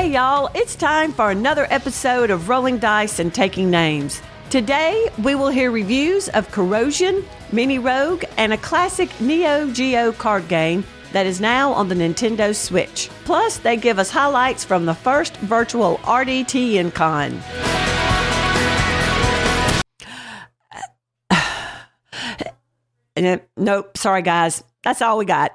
Hey y'all, it's time for another episode of Rolling Dice and Taking Names. Today, we will hear reviews of Corrosion, Mini Rogue, and a classic Neo Geo card game that is now on the Nintendo Switch. Plus, they give us highlights from the first virtual RDTN Con. Nope, sorry guys. That's all we got.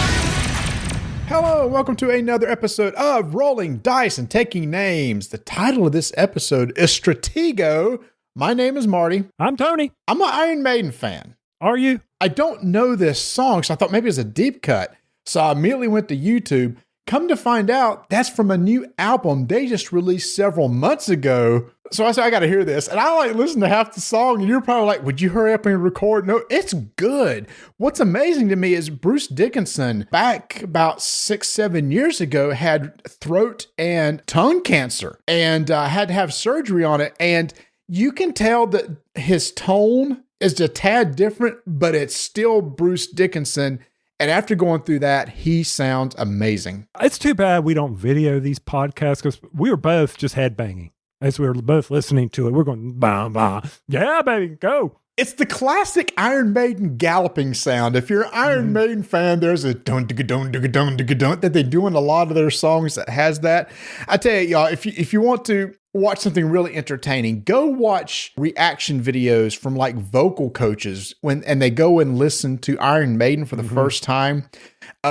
Hello, welcome to another episode of Rolling Dice and Taking Names. The title of this episode is Stratego. My name is Marty. I'm Tony. I'm an Iron Maiden fan. Are you? I don't know this song, so I thought maybe it was a deep cut. So I immediately went to YouTube. Come to find out, that's from a new album they just released several months ago. So I said, I got to hear this. And I listened to half the song, and you're probably like, would you hurry up and record? No, it's good. What's amazing to me is Bruce Dickinson, back about 6-7 years ago, had throat and tongue cancer and had to have surgery on it. And you can tell that his tone is a tad different, but it's still Bruce Dickinson. And after going through that, he sounds amazing. It's too bad we don't video these podcasts because we were both just headbanging as we were both listening to it. We're going, bah, bah. Yeah, baby, go. It's the classic Iron Maiden galloping sound. If you're an Iron Maiden fan, there's a dun-dun-dun-dun-dun-dun that they do in a lot of their songs that has that. I tell you, y'all, if you want to watch something really entertaining, go watch reaction videos from like vocal coaches and they go and listen to Iron Maiden for the first time.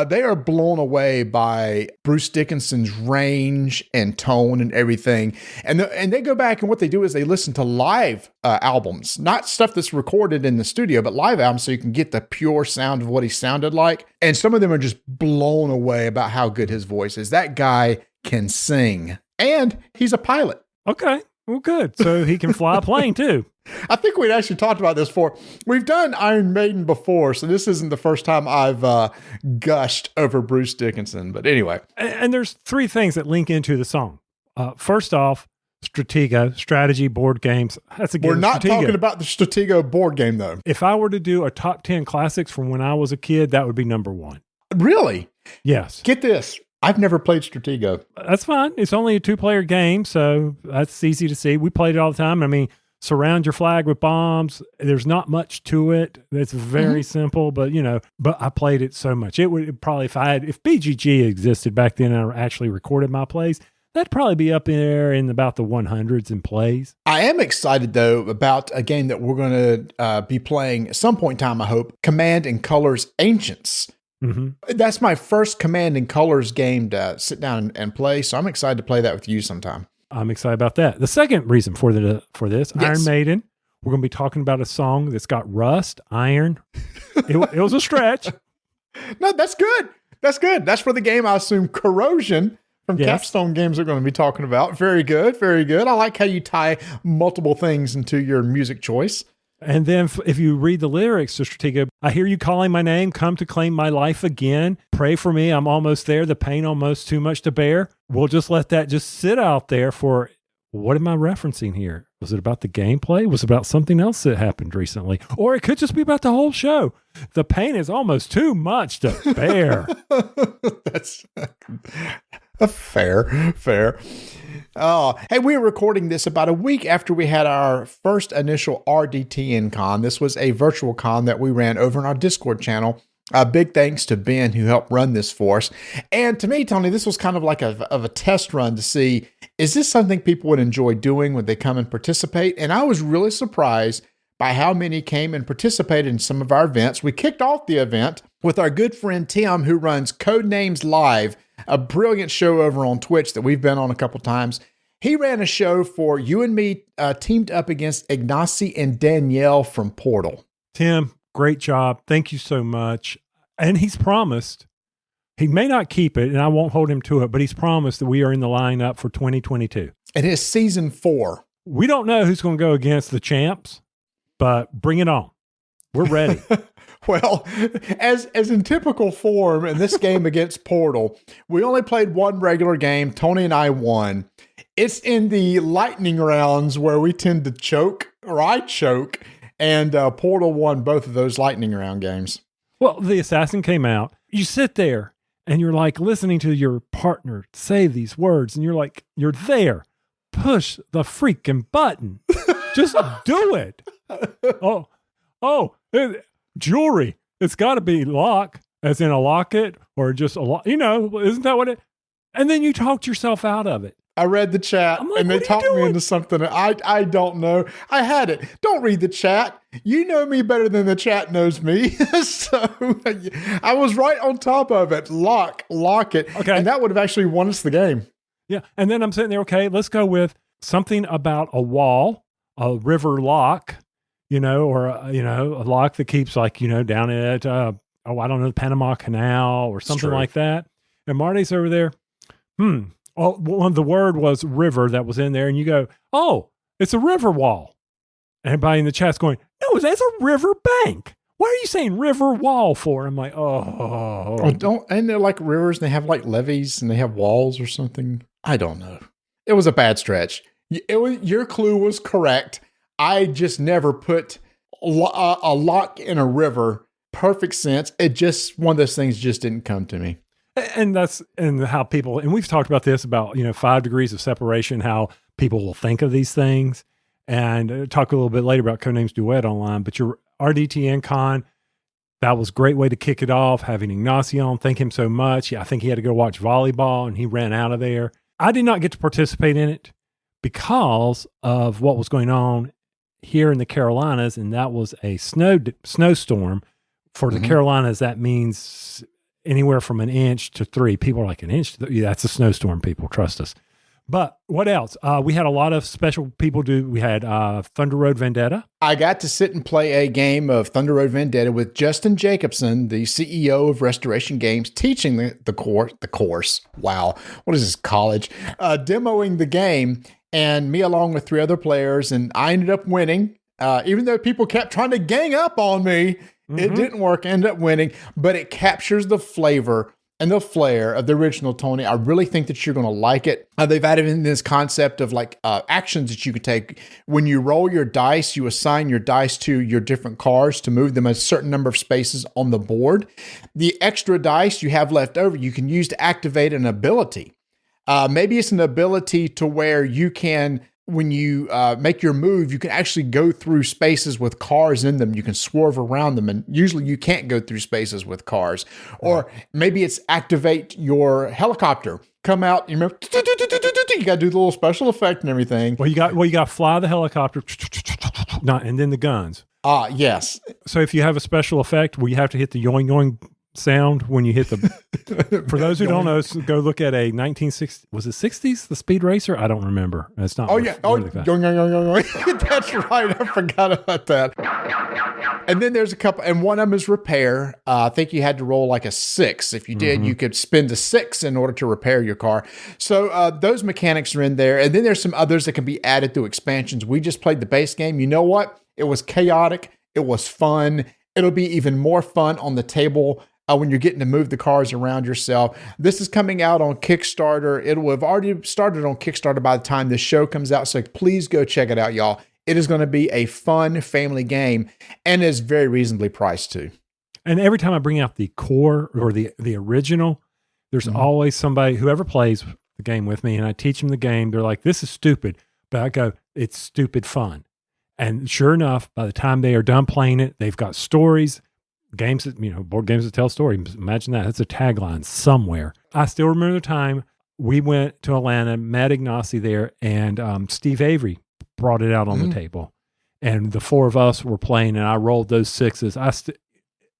They are blown away by Bruce Dickinson's range and tone and everything. And they go back and what they do is they listen to live albums, not stuff that's recorded in the studio, but live albums so you can get the pure sound of what he sounded like. And some of them are just blown away about how good his voice is. That guy can sing and he's a pilot. Okay, well, good. So he can fly a plane too. I think we'd actually talked about this before. We've done Iron Maiden before, so this isn't the first time I've gushed over Bruce Dickinson. But anyway. And there's three things that link into the song. First off, Stratego, strategy board games. That's a game. We're not talking about the Stratego board game, though. If I were to do a top 10 classics from when I was a kid, that would be number one. Really? Yes. Get this. I've never played Stratego. That's fine. It's only a 2-player game, so that's easy to see. We played it all the time. I mean, surround your flag with bombs. There's not much to it. It's very simple, but I played it so much. It would probably, if BGG existed back then and I actually recorded my plays, that'd probably be up in there in about the 100s in plays. I am excited, though, about a game that we're going to be playing at some point in time, I hope, Command and Colors Ancients. That's my first Command and Colors game to sit down and play, so I'm excited to play that with you sometime. I'm excited about that. The second reason for this, yes. Iron Maiden, we're going to be talking about a song that's got rust, iron. It was a stretch. No, that's good. That's good. That's for the game, I assume, Corrosion from Capstone Games are going to be talking about. Very good. Very good. I like how you tie multiple things into your music choice. And then if you read the lyrics to Stratego, I hear you calling my name, come to claim my life again. Pray for me, I'm almost there, the pain almost too much to bear. We'll just let that just sit out there for, what am I referencing here? Was it about the gameplay? Was it about something else that happened recently? Or it could just be about the whole show. The pain is almost too much to bear. That's fair. Oh, hey, we were recording this about a week after we had our first initial RDTN Con. This was a virtual con that we ran over in our Discord channel. Big thanks to Ben who helped run this for us. And to me, Tony, this was kind of like a test run to see, is this something people would enjoy doing when they come and participate? And I was really surprised by how many came and participated in some of our events. We kicked off the event with our good friend Tim, who runs Codenames Live, a brilliant show over on Twitch that we've been on a couple times. He ran a show for you and me, teamed up against Ignacy and Danielle from Portal. Tim, great job. Thank you so much. And he's promised, he may not keep it, and I won't hold him to it, but he's promised that we are in the lineup for 2022. It is season 4. We don't know who's going to go against the champs, but bring it on. We're ready. Well, as in typical form in this game against Portal, we only played one regular game. Tony and I won. It's in the lightning rounds where we tend to choke, or I choke, and Portal won both of those lightning round games. Well, the assassin came out. You sit there and you're like listening to your partner say these words, and you're like, you're there. Push the freaking button. Just do it. Jewelry. It's got to be lock, as in a locket, or just a lock. Isn't that what it? And then you talked yourself out of it. I read the chat, like, and they talked me into something. I don't know. I had it. Don't read the chat. You know me better than the chat knows me. So I was right on top of it. Lock it. Okay. And that would have actually won us the game. Yeah. And then I'm sitting there, okay, let's go with something about a wall, a river lock, or a lock that keeps down at, I don't know, the Panama Canal or something like that. And Marty's over there. The word was river that was in there. And you go, oh, it's a river wall. And everybody in the chat's going, no, that's a river bank. What are you saying river wall for? I'm like, and they're like rivers, and they have like levees, and they have walls or something. I don't know. It was a bad stretch. Your clue was correct. I just never put a lock in a river. Perfect sense. It just, one of those things just didn't come to me. And how people, and we've talked about this about, 5 degrees of separation, how people will think of these things, and talk a little bit later about Codenames Duet online. But your RDTN Con, that was a great way to kick it off, having Ignacio on. Thank him so much. I think he had to go watch volleyball, and he ran out of there. I did not get to participate in it because of what was going on here in the Carolinas, and that was a snowstorm. For the Carolinas, that means anywhere from 1 inch to 3. People are like, 1 inch? Yeah, that's a snowstorm, people. Trust us. But what else? We had a lot of special people do. We had Thunder Road Vendetta. I got to sit and play a game of Thunder Road Vendetta with Justin Jacobson, the CEO of Restoration Games, teaching the course. Wow. What is this, college? Demoing the game, and me along with 3 other players. And I ended up winning. Even though people kept trying to gang up on me, it didn't work. I ended up winning. But it captures the flavor and the flair of the original Tony. I really think that you're going to like it. They've added in this concept of actions that you could take. When you roll your dice, you assign your dice to your different cards to move them a certain number of spaces on the board. The extra dice you have left over, you can use to activate an ability. Maybe it's an ability to where you can, when you make your move, you can actually go through spaces with cars in them. You can swerve around them, and usually you can't go through spaces with cars. Or maybe it's activate your helicopter. Come out, you remember, you got to do the little special effect and everything. Well, you got to fly the helicopter, and then the guns. Yes. So if you have a special effect where you have to hit the yoing yoing sound when you hit the, for those who don't know, go look at a 1960, was it 60s, the Speed Racer? I don't remember. It's not. That's right. I forgot about that. And then there's a couple, and one of them is repair. I think you had to roll like a 6. If you did, you could spend a 6 in order to repair your car. So those mechanics are in there. And then there's some others that can be added through expansions. We just played the base game. You know what? It was chaotic. It was fun. It'll be even more fun on the table when you're getting to move the cars around yourself. This is coming out on Kickstarter. It will have already started on Kickstarter by the time this show comes out. So please go check it out, y'all. It is going to be a fun family game, and is very reasonably priced too. And every time I bring out the core or the original, there's always somebody, whoever plays the game with me, and I teach them the game. They're like, this is stupid. But I go, it's stupid fun. And sure enough, by the time they are done playing it, they've got stories, games that, board games that tell stories. Imagine that. That's a tagline somewhere. I still remember the time we went to Atlanta, met Ignacy there, and Steve Avery brought it out on the table. And the 4 of us were playing, and I rolled those 6s.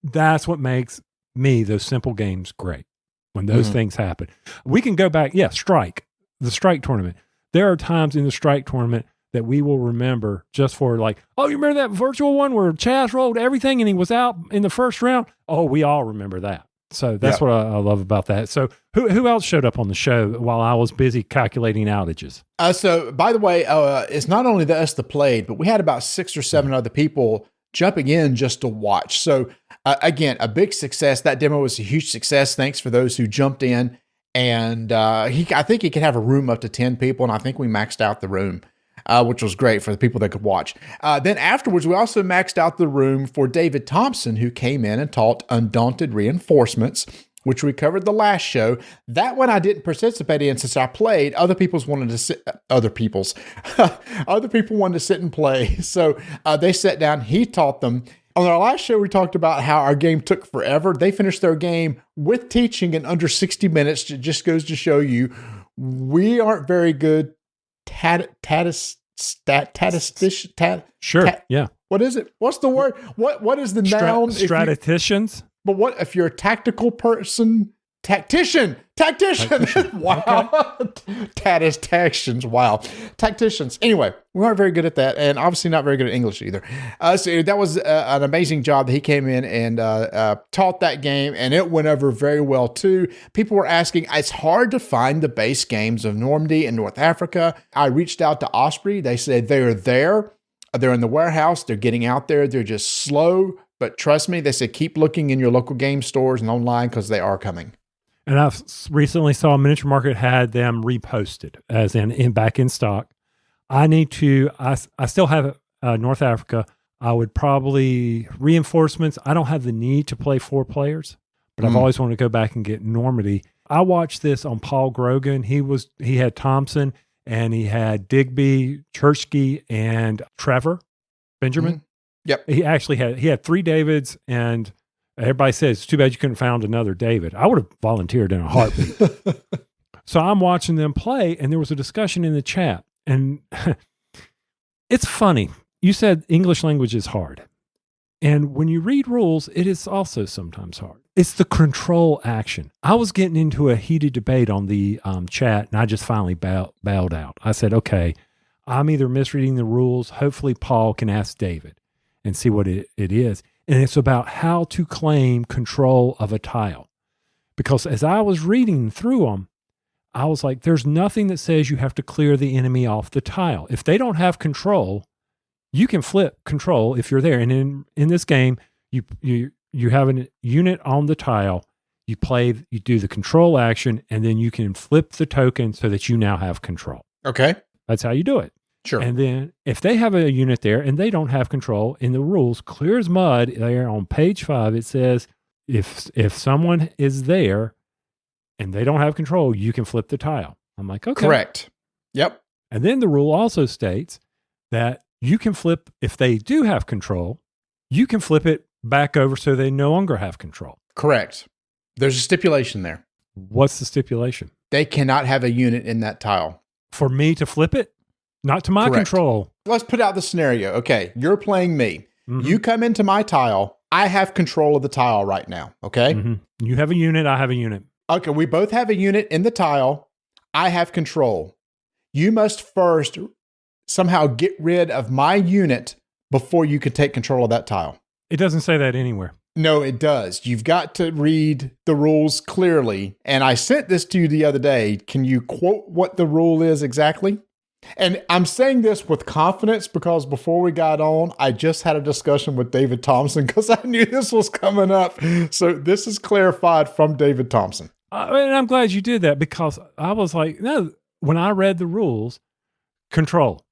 That's what makes me, those simple games, great. When those things happen. We can go back, the Strike tournament. There are times in the Strike tournament that we will remember just for you remember that virtual one where Chaz rolled everything and he was out in the first round? Oh, we all remember that. So that's what I love about that. So who else showed up on the show while I was busy calculating outages? So by the way, it's not only us that played, but we had about 6 or 7 other people jumping in just to watch. So again, a big success. That demo was a huge success. Thanks for those who jumped in. And I think he could have a room up to 10 people, and I think we maxed out the room. Which was great for the people that could watch. Then afterwards, we also maxed out the room for David Thompson, who came in and taught Undaunted Reinforcements. which we covered the last show. That one I didn't participate in since I played. Other people wanted to sit and play. So they sat down. He taught them. On our last show, we talked about how our game took forever. They finished their game with teaching in under 60 minutes. It just goes to show you we aren't very good. Yeah. What is it? What's the word? What is the noun? Statisticians. But what if you're a tactical person? Tactician. Wow. Tacticians. Wow. Tacticians. Anyway, we aren't very good at that, and obviously not very good at English either. So that was an amazing job that he came in and taught that game, and it went over very well too. People were asking, it's hard to find the base games of Normandy in North Africa. I reached out to Osprey. They said they're there. They're in the warehouse. They're getting out there. They're just slow. But trust me, they said keep looking in your local game stores and online because they are coming. And I recently saw Miniature Market had them reposted as in back in stock. I still have North Africa. I would probably reinforcements. I don't have the need to play 4 players, but I've always wanted to go back and get Normandy. I watched this on Paul Grogan. He had Thompson and he had Digby, Churchke, and Trevor Benjamin. Mm-hmm. Yep. He actually had 3 Davids, and everybody says, it's too bad you couldn't found another David. I would have volunteered in a heartbeat. So I'm watching them play, and there was a discussion in the chat. And it's funny. You said English language is hard. And when you read rules, it is also sometimes hard. It's the control action. I was getting into a heated debate on the chat, and I just finally bowed out. I said, okay, I'm either misreading the rules. Hopefully Paul can ask David and see what it is. And it's about how to claim control of a tile. Because as I was reading through them, I was like, there's nothing that says you have to clear the enemy off the tile. If they don't have control, you can flip control if you're there. And in this game, you have a unit on the tile, you do the control action, and then you can flip the token so that you now have control. Okay. That's how you do it. Sure. And then if they have a unit there and they don't have control, in the rules, clear as mud, there on page 5, it says if someone is there and they don't have control, you can flip the tile. I'm like, okay. Correct. Yep. And then the rule also states that you can flip, if they do have control, you can flip it back over so they no longer have control. Correct. There's a stipulation there. What's the stipulation? They cannot have a unit in that tile. For me to flip it? Not to my control. Let's put out the scenario. Okay, you're playing me. Mm-hmm. You come into my tile. I have control of the tile right now. Okay? Mm-hmm. You have a unit. I have a unit. Okay, we both have a unit in the tile. I have control. You must first somehow get rid of my unit before you can take control of that tile. It doesn't say that anywhere. No, it does. You've got to read the rules clearly. And I sent this to you the other day. Can you quote what the rule is exactly? And I'm saying this with confidence because before we got on, I just had a discussion with David Thompson because I knew this was coming up. So this is clarified from David Thompson. And I'm glad you did that because I was like, no, when I read the rules, control.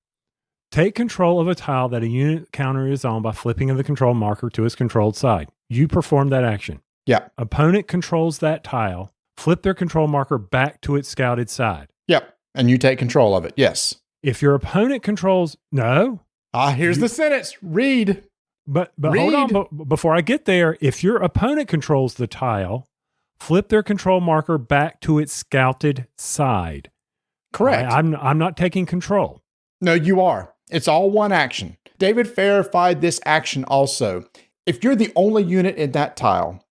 Take control of a tile that a unit counter is on by flipping of the control marker to its controlled side. You perform that action. Yeah. Opponent controls that tile. Flip their control marker back to its scouted side. Yep. And you take control of it. Yes. If your opponent controls, no. Here's the sentence. Read. But Read. Hold on. Before I get there, if your opponent controls the tile, flip their control marker back to its scouted side. Correct. I'm not taking control. No, you are. It's all one action. David verified this action also. If you're the only unit in that tile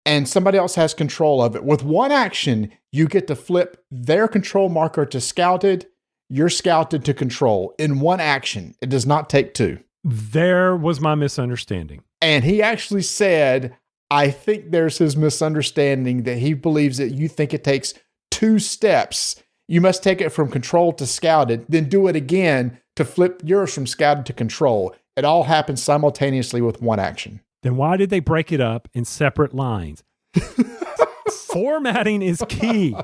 and somebody else has control of it, with one action, you get to flip their control marker to scouted, you're scouted to control in one action. It does not take 2. There was my misunderstanding. And he actually said, I think there's his misunderstanding that he believes that you think it takes 2 steps. You must take it from control to scouted, then do it again to flip yours from scouted to control. It all happens simultaneously with one action. Then why did they break it up in separate lines? Formatting is key.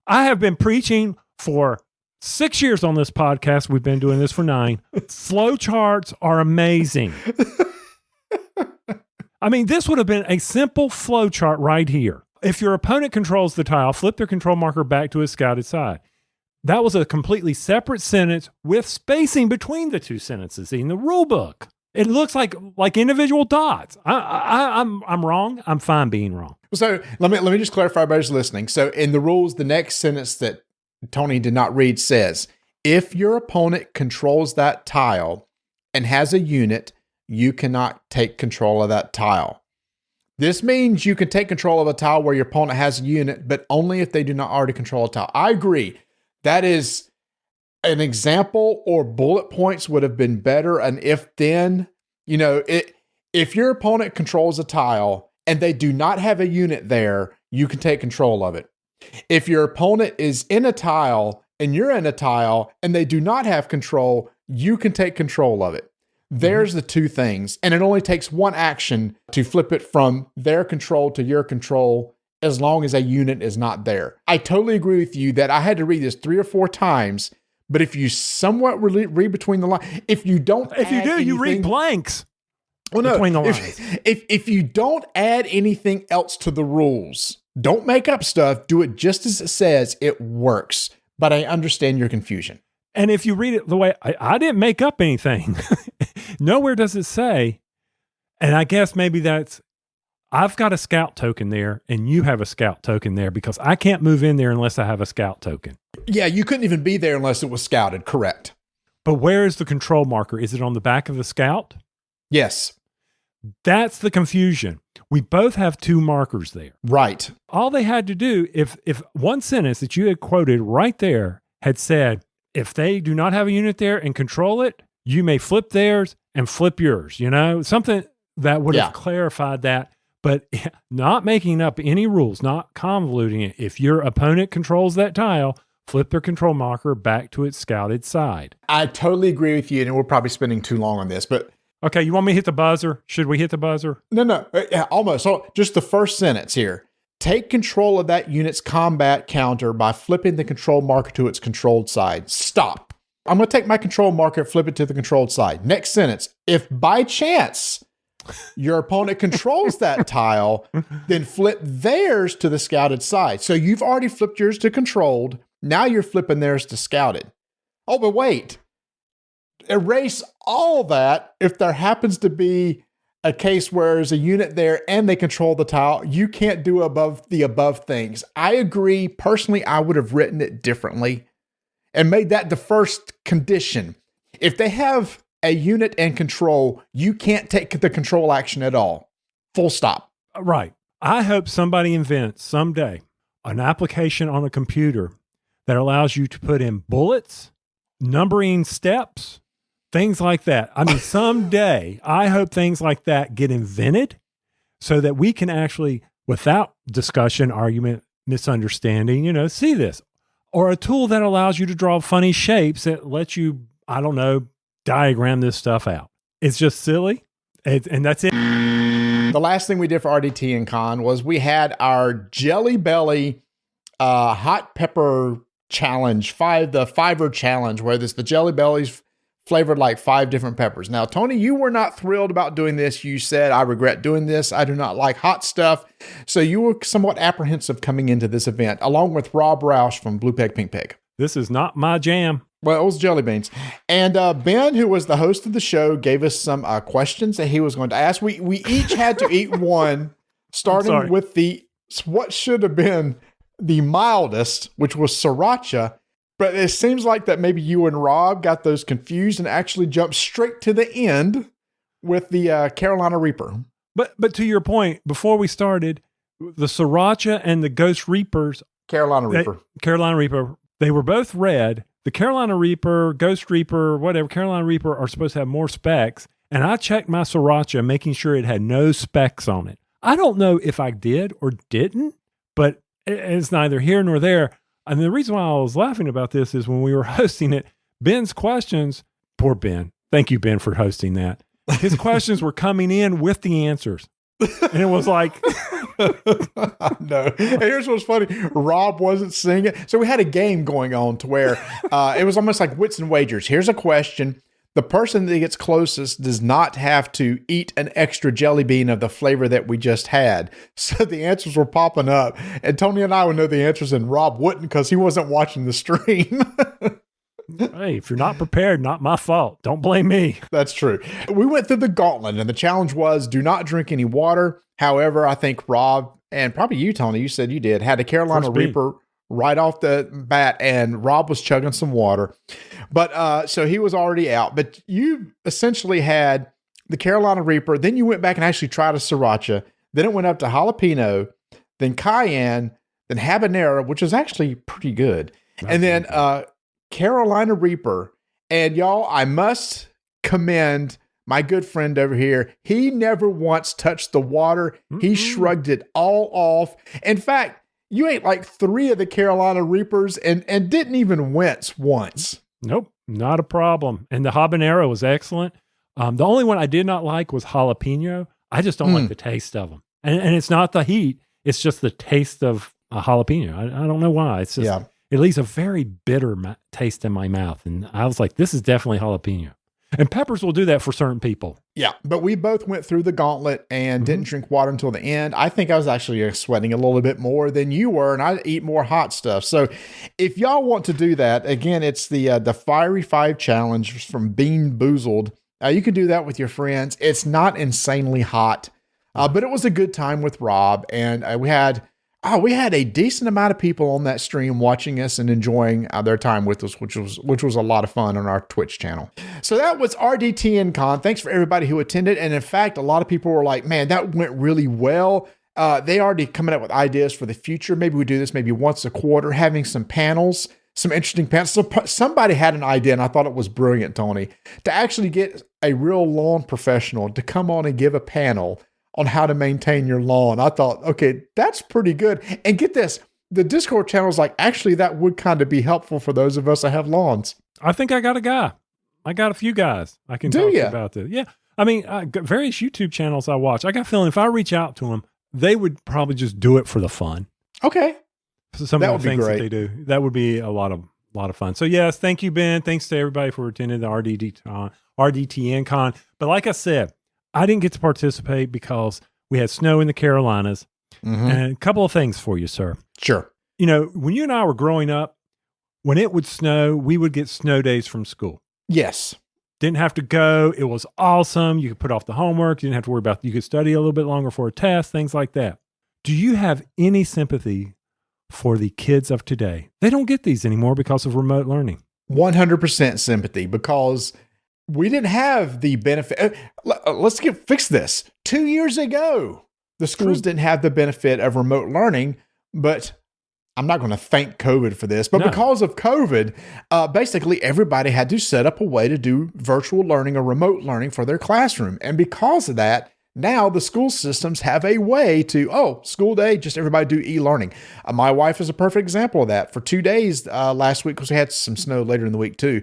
I have been preaching for 6 years on this podcast. We've been doing this for 9. Flow charts are amazing. I mean, this would have been a simple flow chart right here. If your opponent controls the tile, flip their control marker back to its scouted side. That was a completely separate sentence with spacing between the two sentences in the rule book. It looks like individual dots. I'm wrong. I'm fine being wrong. So let me just clarify everybody's listening. So in the rules, the next sentence that Tony did not read says, if your opponent controls that tile and has a unit, you cannot take control of that tile. This means you can take control of a tile where your opponent has a unit, but only if they do not already control a tile. I agree. That is an example, or bullet points would have been better. And if then, if your opponent controls a tile and they do not have a unit there, you can take control of it. If your opponent is in a tile and you're in a tile and they do not have control, you can take control of it. There's the two things. And it only takes one action to flip it from their control to your control, as long as a unit is not there. I totally agree with you that I had to read this 3 or 4 times, but if you somewhat read between the lines, you read blanks. Well, no, between the lines. If you don't add anything else to the rules, don't make up stuff, do it just as it says, it works. But I understand your confusion. And if you read it the way I didn't make up anything, nowhere does it say, and I guess maybe I've got a scout token there and you have a scout token there, because I can't move in there unless I have a scout token. Yeah, you couldn't even be there unless it was scouted, correct. But where is the control marker? Is it on the back of the scout? Yes. That's the confusion. We both have 2 markers there. Right. All they had to do, if one sentence that you had quoted right there had said, if they do not have a unit there and control it, you may flip theirs and flip yours, something that would have clarified that, but not making up any rules, not convoluting it. If your opponent controls that tile, flip their control marker back to its scouted side. I totally agree with you, and we're probably spending too long on this, but... Okay, you want me to hit the buzzer? Should we hit the buzzer? No, almost. So just the first sentence here. Take control of that unit's combat counter by flipping the control marker to its controlled side. Stop. I'm going to take my control marker, flip it to the controlled side. Next sentence. If by chance your opponent controls that tile, then flip theirs to the scouted side. So you've already flipped yours to controlled. Now you're flipping theirs to scouted. Oh, but wait. Erase all that if there happens to be a case where there's a unit there and they control the tile. You can't do above things. I agree. Personally, I would have written it differently and made that the first condition. If they have a unit and control, you can't take the control action at all. Full stop. Right. I hope somebody invents someday an application on a computer that allows you to put in bullets, numbering steps, things like that. I mean, someday, I hope things like that get invented so that we can actually, without discussion, argument, misunderstanding, see this. Or a tool that allows you to draw funny shapes that lets you, diagram this stuff out. It's just silly, and that's it. The last thing we did for RDTN Con was we had our Jelly Belly hot pepper challenge, the 5er challenge, where the Jelly Bellies flavored like 5 different peppers. Now, Tony, you were not thrilled about doing this. You said, I regret doing this. I do not like hot stuff. So you were somewhat apprehensive coming into this event, along with Rob Roush from Blue Peg, Pink Peg. This is not my jam. Well, it was jelly beans. And Ben, who was the host of the show, gave us some questions that he was going to ask. We each had to eat one, starting with what should have been the mildest, which was sriracha. But it seems like that maybe you and Rob got those confused and actually jumped straight to the end with the Carolina Reaper. But to your point, before we started, the sriracha and the Ghost Reapers. Carolina Reaper, they were both red. The Carolina Reaper, Ghost Reaper, whatever, Carolina Reaper are supposed to have more specs. And I checked my sriracha, making sure it had no specs on it. I don't know if I did or didn't, but it's neither here nor there. And the reason why I was laughing about this is when we were hosting it, Ben's questions, poor Ben, thank you, Ben, for hosting that. His questions were coming in with the answers. And it was like... No. And here's what's funny. Rob wasn't seeing it. So we had a game going on to where it was almost like wits and wagers. Here's a question. the person that gets closest does not have to eat an extra jelly bean of the flavor that we just had. So the answers were popping up, and Tony and I would know the answers, and Rob wouldn't because he wasn't watching the stream. Hey, if you're not prepared, not my fault. Don't blame me. That's true. We went through the gauntlet, and the challenge was do not drink any water. However, I think Rob, and probably you, Tony, you said you did, had a Carolina Reaper right off the bat, and Rob was chugging some water. But so he was already out. But you essentially had the Carolina Reaper. Then you went back and actually tried a Sriracha. Then it went up to jalapeno, then cayenne, then habanero, which is actually pretty good. And then Carolina Reaper. And y'all, I must commend my good friend over here. He never once touched the water. He shrugged it all off. In fact, you ate like 3 of the Carolina Reapers and didn't even wince once. Nope, not a problem. And the habanero was excellent. The only one I did not like was jalapeno. I just don't like the taste of them. And it's not the heat. It's just the taste of a jalapeno. I don't know why. It's just, it leaves a very bitter taste in my mouth. And I was like, this is definitely jalapeno. And peppers will do that for certain people. Yeah. But we both went through the gauntlet and didn't drink water until the end. I think I was actually sweating a little bit more than you were, and I eat more hot stuff. So if y'all want to do that, again, it's the Fiery 5 Challenge from Bean Boozled. You can do that with your friends. It's not insanely hot, but it was a good time with Rob. And we had a decent amount of people on that stream watching us and enjoying their time with us, which was a lot of fun on our Twitch channel. So that was RDTN Con. Thanks for everybody who attended. And in fact, a lot of people were like, man, that went really well. They already coming up with ideas for the future. Maybe we do this maybe once a quarter, having some panels, some interesting panels. So somebody had an idea, and I thought it was brilliant, Tony, to actually get a real lawn professional to come on and give a panel on how to maintain your lawn. I thought, okay, that's pretty good. And get this, the Discord channel is like, actually, that would kind of be helpful for those of us that have lawns. I think I got a guy. I got a few guys I can talk about this. Yeah. I mean, various YouTube channels I watch. I got a feeling if I reach out to them, they would probably just do it for the fun. Okay. So some of the things that they do, that would be a lot of fun. So yes, thank you, Ben. Thanks to everybody for attending the RDTN Con. But like I said, I didn't get to participate because we had snow in the Carolinas. And a couple of things for you, sir. Sure. You know, when you and I were growing up, when it would snow, we would get snow days from school. Yes. Didn't have to go. It was awesome. You could put off the homework. You didn't have to worry about, you could study a little bit longer for a test, things like that. Do you have any sympathy for the kids of today? They don't get these anymore because of remote learning. 100% sympathy, because we didn't have the benefit. Let's fix this. 2 years ago, the schools didn't have the benefit of remote learning, but I'm not going to thank COVID for this, but because of COVID, basically everybody had to set up a way to do virtual learning or remote learning for their classroom. And because of that, now the school systems have a way to, school day, just everybody do e-learning. My wife is a perfect example of that. For 2 days last week, because we had some snow later in the week too,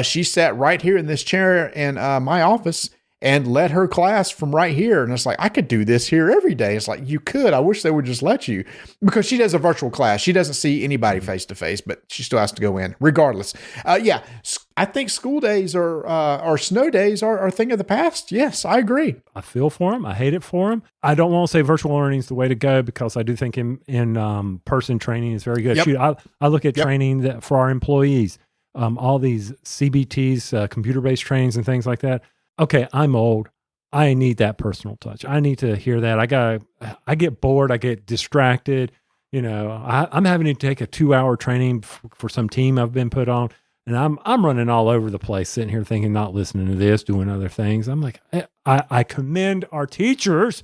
she sat right here in this chair in my office and led her class from right here. And it's like, I could do this here every day. It's like, you could. I wish they would just let you, because she does a virtual class. She doesn't see anybody face to face, but she still has to go in regardless. I think school days or snow days are a thing of the past. Yes, I agree. I feel for them. I hate it for them. I don't want to say virtual learning is the way to go, because I do think in person training is very good. Yep. Shoot, I look at training for our employees, all these CBTs, computer-based trainings and things like that. Okay, I'm old. I need that personal touch. I need to hear that. I get bored. I get distracted. You know, I'm having to take a 2-hour training for some team I've been put on, and I'm running all over the place, sitting here thinking, not listening to this, doing other things. I'm like, I commend our teachers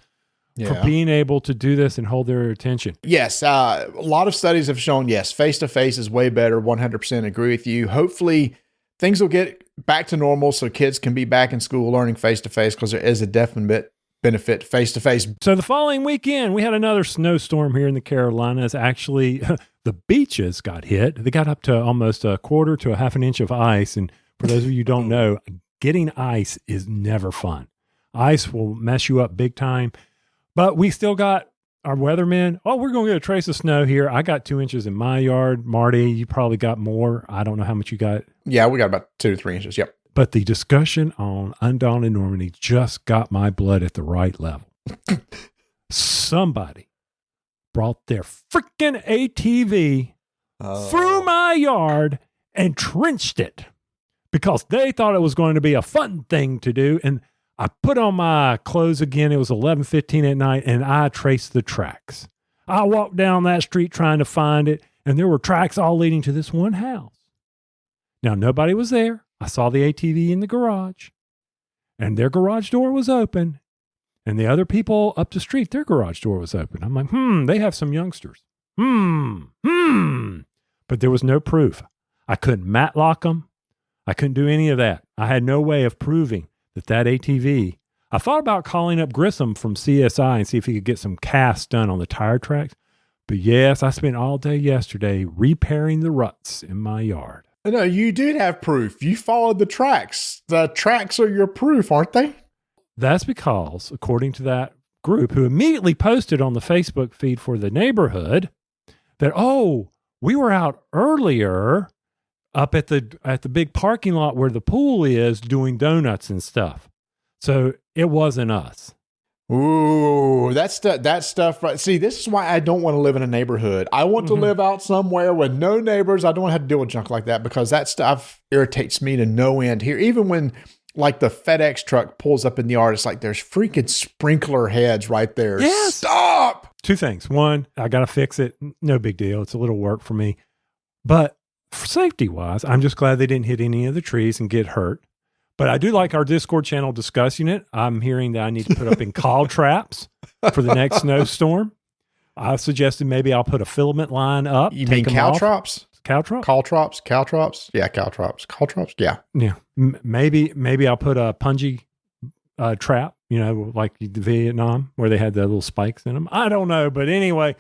for being able to do this and hold their attention. Yes, a lot of studies have shown, yes, face-to-face is way better. 100% agree with you. Hopefully, things will get back to normal so kids can be back in school learning face-to-face, because there is a definite benefit face-to-face. So the following weekend, we had another snowstorm here in the Carolinas. Actually, the beaches got hit. They got up to almost a quarter to a half an inch of ice. And for those of you who don't know, getting ice is never fun. Ice will mess you up big time. But we still got our weathermen. Oh, we're going to get a trace of snow here. I got 2 inches in my yard. Marty, you probably got more. I don't know how much you got. Yeah, we got about 2 to 3 inches. Yep. But the discussion on Undaunted Normandy just got my blood at the right level. Somebody brought their freaking ATV through my yard and trenched it because they thought it was going to be a fun thing to do. And I put on my clothes again. It was 11:15 at night, and I traced the tracks. I walked down that street trying to find it, and there were tracks all leading to this one house. Now, nobody was there. I saw the ATV in the garage, and their garage door was open, and the other people up the street, their garage door was open. I'm like, they have some youngsters. But there was no proof. I couldn't matlock them. I couldn't do any of that. I had no way of proving that ATV. I thought about calling up Grissom from CSI and see if he could get some casts done on the tire tracks. But yes, I spent all day yesterday repairing the ruts in my yard. No, you did have proof. You followed the tracks. The tracks are your proof, aren't they? That's because, according to that group who immediately posted on the Facebook feed for the neighborhood that, we were out earlier up at the big parking lot where the pool is doing donuts and stuff. So it wasn't us. Ooh, that stuff. Right. See, this is why I don't want to live in a neighborhood. I want to live out somewhere with no neighbors. I don't want to have to deal with junk like that because that stuff irritates me to no end here. Even when like the FedEx truck pulls up in the yard, it's like there's freaking sprinkler heads right there. Yes. Stop. Two things. One, I got to fix it. No big deal. It's a little work for me. But for safety wise, I'm just glad they didn't hit any of the trees and get hurt. But I do like our Discord channel discussing it. I'm hearing that I need to put up in call traps for the next snowstorm. I suggested maybe I'll put a filament line up. You mean caltrops? Caltrops? Caltrops? Yeah, caltrops. Caltrops? Yeah. Yeah. Maybe I'll put a punji trap, like the Vietnam where they had the little spikes in them. I don't know. But anyway,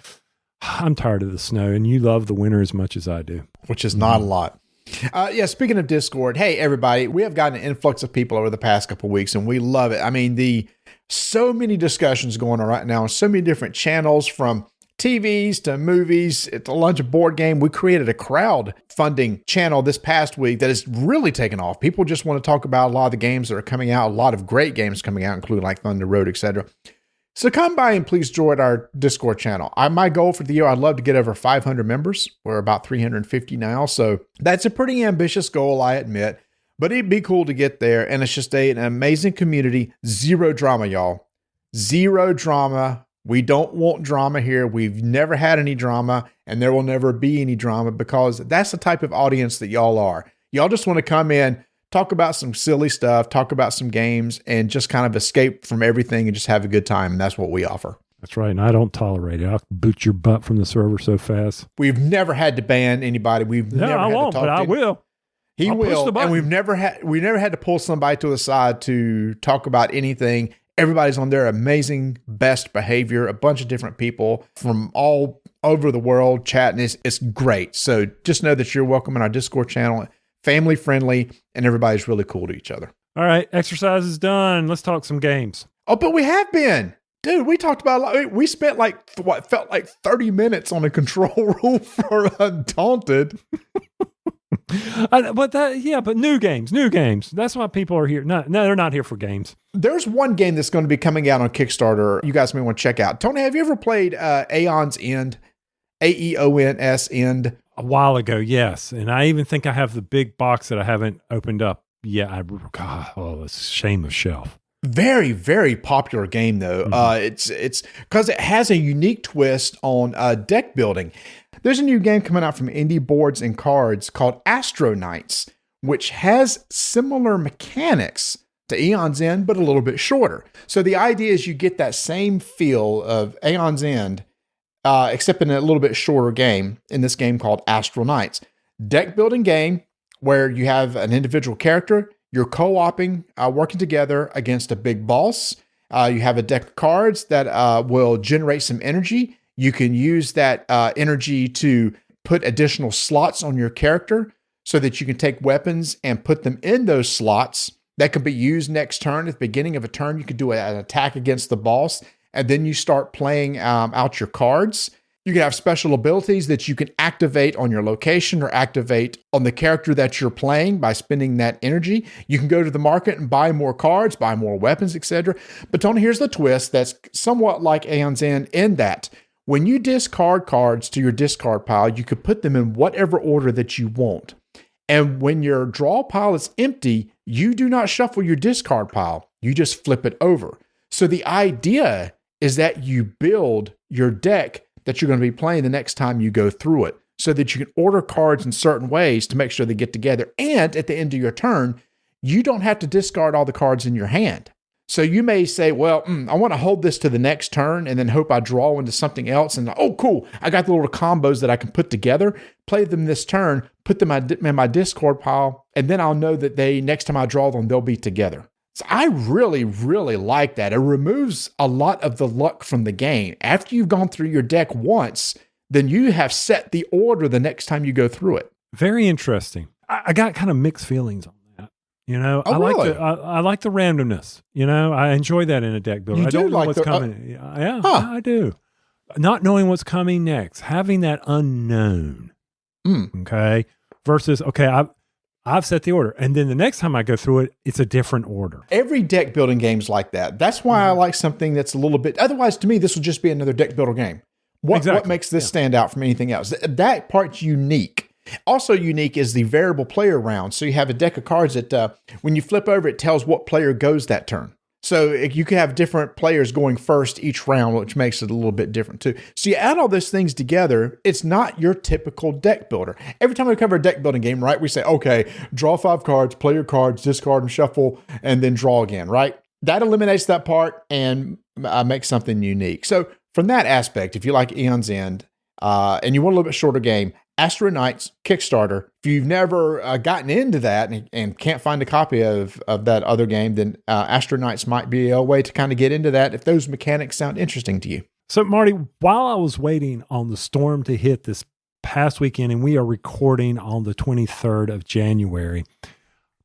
I'm tired of the snow, and you love the winter as much as I do. Which is not a lot. Speaking of Discord, hey, everybody, we have gotten an influx of people over the past couple of weeks, and we love it. I mean, so many discussions going on right now on so many different channels, from TVs to movies to lunch board game. We created a crowdfunding channel this past week that has really taken off. People just want to talk about a lot of the games that are coming out, a lot of great games coming out, including like Thunder Road, etc. So come by and please join our Discord channel. My goal for the year, I'd love to get over 500 members. We're about 350 now. So that's a pretty ambitious goal, I admit. But it'd be cool to get there. And it's just an amazing community. Zero drama, y'all. Zero drama. We don't want drama here. We've never had any drama. And there will never be any drama because that's the type of audience that y'all are. Y'all just want to come in, talk about some silly stuff, talk about some games, and just kind of escape from everything and just have a good time. And that's what we offer. That's right. And I don't tolerate it. I'll boot your butt from the server so fast. We've never had to ban anybody. I won't, but I will. He will. And we've never had to pull somebody to the side to talk about anything. Everybody's on their amazing best behavior. A bunch of different people from all over the world chatting. It's great. So just know that you're welcome in our Discord channel. Family friendly, and everybody's really cool to each other. All right, exercise is done. Let's talk some games. Oh, but we have been. Dude, we talked about, we spent what felt like 30 minutes on a control room for Undaunted. But new games. That's why people are here. No, they're not here for games. There's one game that's going to be coming out on Kickstarter you guys may want to check out. Tony, have you ever played Aeon's End? Aeons End? A while ago, yes. And I even think I have the big box that I haven't opened up yet. It's a shame of shelf. Very, very popular game, though. It's because it has a unique twist on deck building. There's a new game coming out from Indie Boards and Cards called Astro, which has similar mechanics to Aeon's End, but a little bit shorter. So the idea is you get that same feel of Aeon's End, except in a little bit shorter game, in this game called Astro Knights. Deck building game where you have an individual character, you're co-oping, working together against a big boss. You have a deck of cards that will generate some energy. You can use that energy to put additional slots on your character so that you can take weapons and put them in those slots. That can be used next turn. At the beginning of a turn, you could do an attack against the boss. And then you start playing out your cards. You can have special abilities that you can activate on your location or activate on the character that you're playing by spending that energy. You can go to the market and buy more cards, buy more weapons, etc. But Tony, here's the twist that's somewhat like Aeon's End in that when you discard cards to your discard pile, you could put them in whatever order that you want. And when your draw pile is empty, you do not shuffle your discard pile. You just flip it over. So the idea is that you build your deck that you're going to be playing the next time you go through it so that you can order cards in certain ways to make sure they get together. And at the end of your turn, you don't have to discard all the cards in your hand. So you may say, well, I want to hold this to the next turn and then hope I draw into something else. And oh, cool, I got the little combos that I can put together, play them this turn, put them in my discard pile, and then I'll know that next time I draw them, they'll be together. So I really, really like that. It removes a lot of the luck from the game. After you've gone through your deck once, then you have set the order the next time you go through it. Very interesting. I got kind of mixed feelings on that. I like the randomness. I enjoy that in a deck builder. I don't know what's coming. I do. Not knowing what's coming next, having that unknown. Okay. Versus, I've set the order. And then the next time I go through it, it's a different order. Every deck building game's like that. That's why I like something that's a little bit, otherwise to me, this will just be another deck builder game. What makes this stand out from anything else? That part's unique. Also unique is the variable player round. So you have a deck of cards that when you flip over, it tells what player goes that turn. So you can have different players going first each round, which makes it a little bit different too. So you add all those things together, it's not your typical deck builder. Every time we cover a deck building game, right, we say, okay, draw 5 cards, play your cards, discard them, shuffle, and then draw again, right? That eliminates that part and makes something unique. So from that aspect, if you like Aeon's End and you want a little bit shorter game, Astro Knights Kickstarter. If you've never gotten into that and can't find a copy of that other game, then Astro Knights might be a way to kind of get into that if those mechanics sound interesting to you. So, Marty, while I was waiting on the storm to hit this past weekend, and we are recording on the 23rd of January,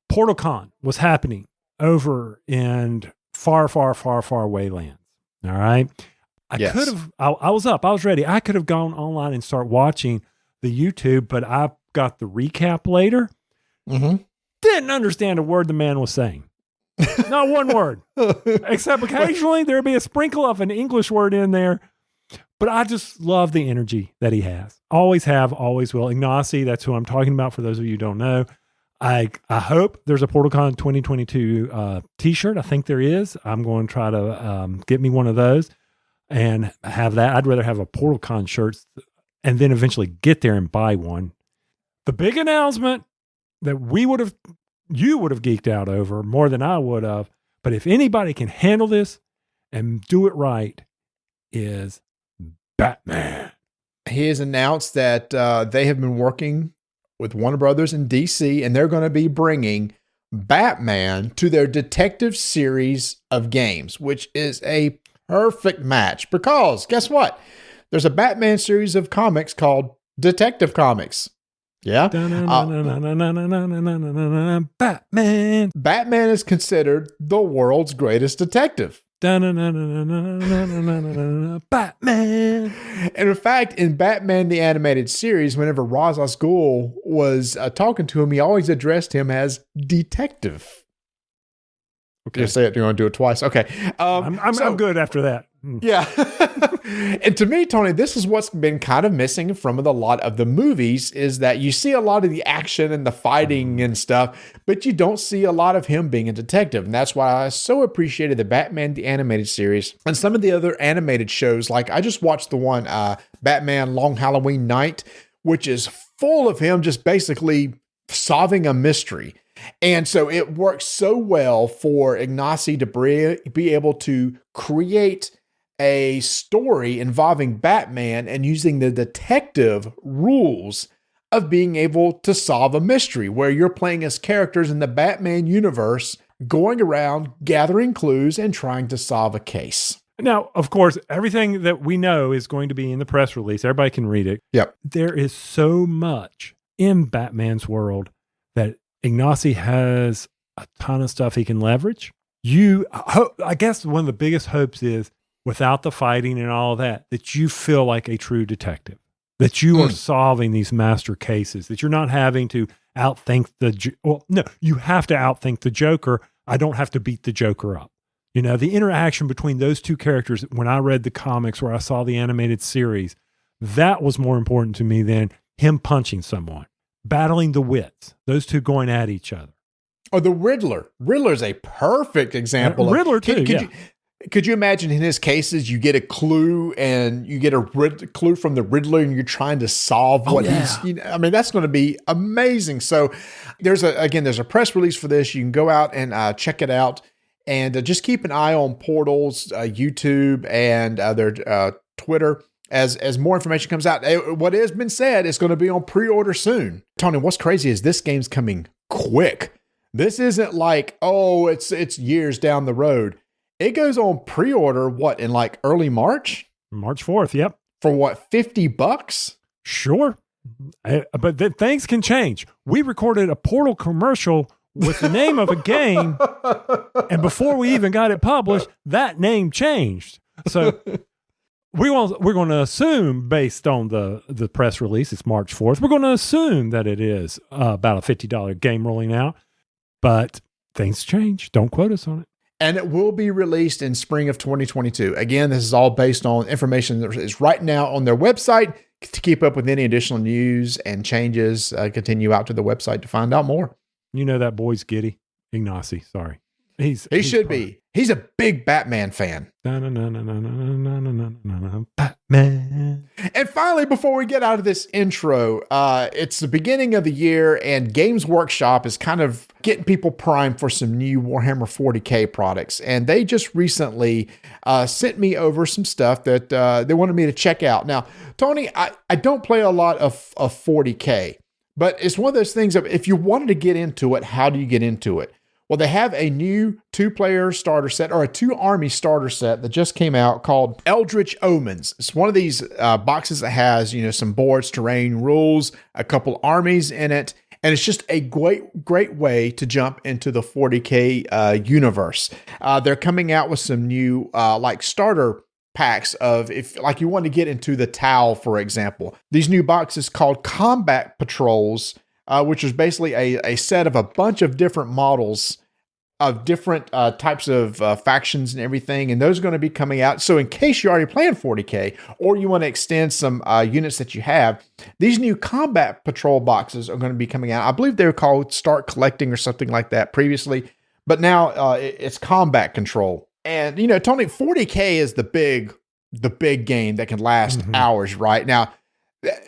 Portal Con was happening over in far, far, far, far away lands. All right. I was up. I was ready. I could have gone online and start watching the YouTube, but I got the recap later. Didn't understand a word the man was saying. Not one word. Except occasionally there'd be a sprinkle of an English word in there. But I just love the energy that he has. Always have, always will. Ignacy, that's who I'm talking about for those of you who don't know. I hope there's a PortalCon 2022 t-shirt. I think there is. I'm going to try to get me one of those and have that. I'd rather have a PortalCon shirt and then eventually get there and buy one. The big announcement that you would have geeked out over more than I would have, but if anybody can handle this and do it right, is Batman. He has announced that they have been working with Warner Brothers in DC, and they're going to be bringing Batman to their detective series of games, which is a perfect match because guess what? There's a Batman series of comics called Detective Comics. Yeah. Batman. Batman is considered the world's greatest detective. Batman. And in fact, in Batman the Animated Series, whenever Ra's al Ghul was talking to him, he always addressed him as detective. Okay. Just say it. You want to do it twice? Okay. I'm good after that. Yeah. And to me, Tony, this is what's been kind of missing from a lot of the movies is that you see a lot of the action and the fighting and stuff, but you don't see a lot of him being a detective. And that's why I so appreciated the Batman the Animated Series and some of the other animated shows. Like I just watched the one Batman Long Halloween Night, which is full of him just basically solving a mystery. And so it works so well for Ignacy to be able to create a story involving Batman and using the detective rules of being able to solve a mystery where you're playing as characters in the Batman universe, going around, gathering clues and trying to solve a case. Now, of course, everything that we know is going to be in the press release. Everybody can read it. Yep. There is so much in Batman's world that Ignacy has a ton of stuff he can leverage. I guess one of the biggest hopes is without the fighting and all that you feel like a true detective, that you are solving these master cases, that you're not having to outthink you have to outthink the Joker. I don't have to beat the Joker up. You know, the interaction between those two characters, when I read the comics or I saw the animated series, that was more important to me than him punching someone, battling the wits, those two going at each other. Or the Riddler. Riddler's a perfect example. Riddler too, Could you imagine in his cases, you get a clue and you get a clue from the Riddler and you're trying to solve what he's, I mean, that's going to be amazing. So there's a press release for this. You can go out and check it out and just keep an eye on Portal's YouTube and their Twitter as more information comes out. What has been said is going to be on pre-order soon. Tony, what's crazy is this game's coming quick. This isn't like, it's years down the road. It goes on pre-order, in like early March? March 4th, yep. For what, $50? Sure. But things can change. We recorded a Portal commercial with the name of a game, and before we even got it published, that name changed. So we're going to assume, based on the press release, it's March 4th, we're going to assume that it is about a $50 game rolling out. But things change. Don't quote us on it. And it will be released in spring of 2022. Again, this is all based on information that is right now on their website. To keep up with any additional news and changes, continue out to the website to find out more. You know that boy's giddy. Ignacy, sorry. He should be. He's a big Batman fan. Batman. And finally, before we get out of this intro, it's the beginning of the year and Games Workshop is kind of getting people primed for some new Warhammer 40K products. And they just recently sent me over some stuff that they wanted me to check out. Now, Tony, I don't play a lot of 40K, but it's one of those things of if you wanted to get into it, how do you get into it? Well, they have a new 2-player starter set or a 2-army starter set that just came out called Eldritch Omens. It's one of these boxes that has, some boards, terrain, rules, a couple armies in it. And it's just a great way to jump into the 40K universe. They're coming out with some new starter packs of if you want to get into the Tau, for example. These new boxes called Combat Patrols, which is basically a set of a bunch of different models of different types of factions and everything. And those are going to be coming out. So in case you're already playing 40K or you want to extend some units that you have, these new Combat Patrol boxes are going to be coming out. I believe they were called Start Collecting or something like that previously, but now it's Combat Control. And, Tony, 40K is the big game that can last hours, right? Now,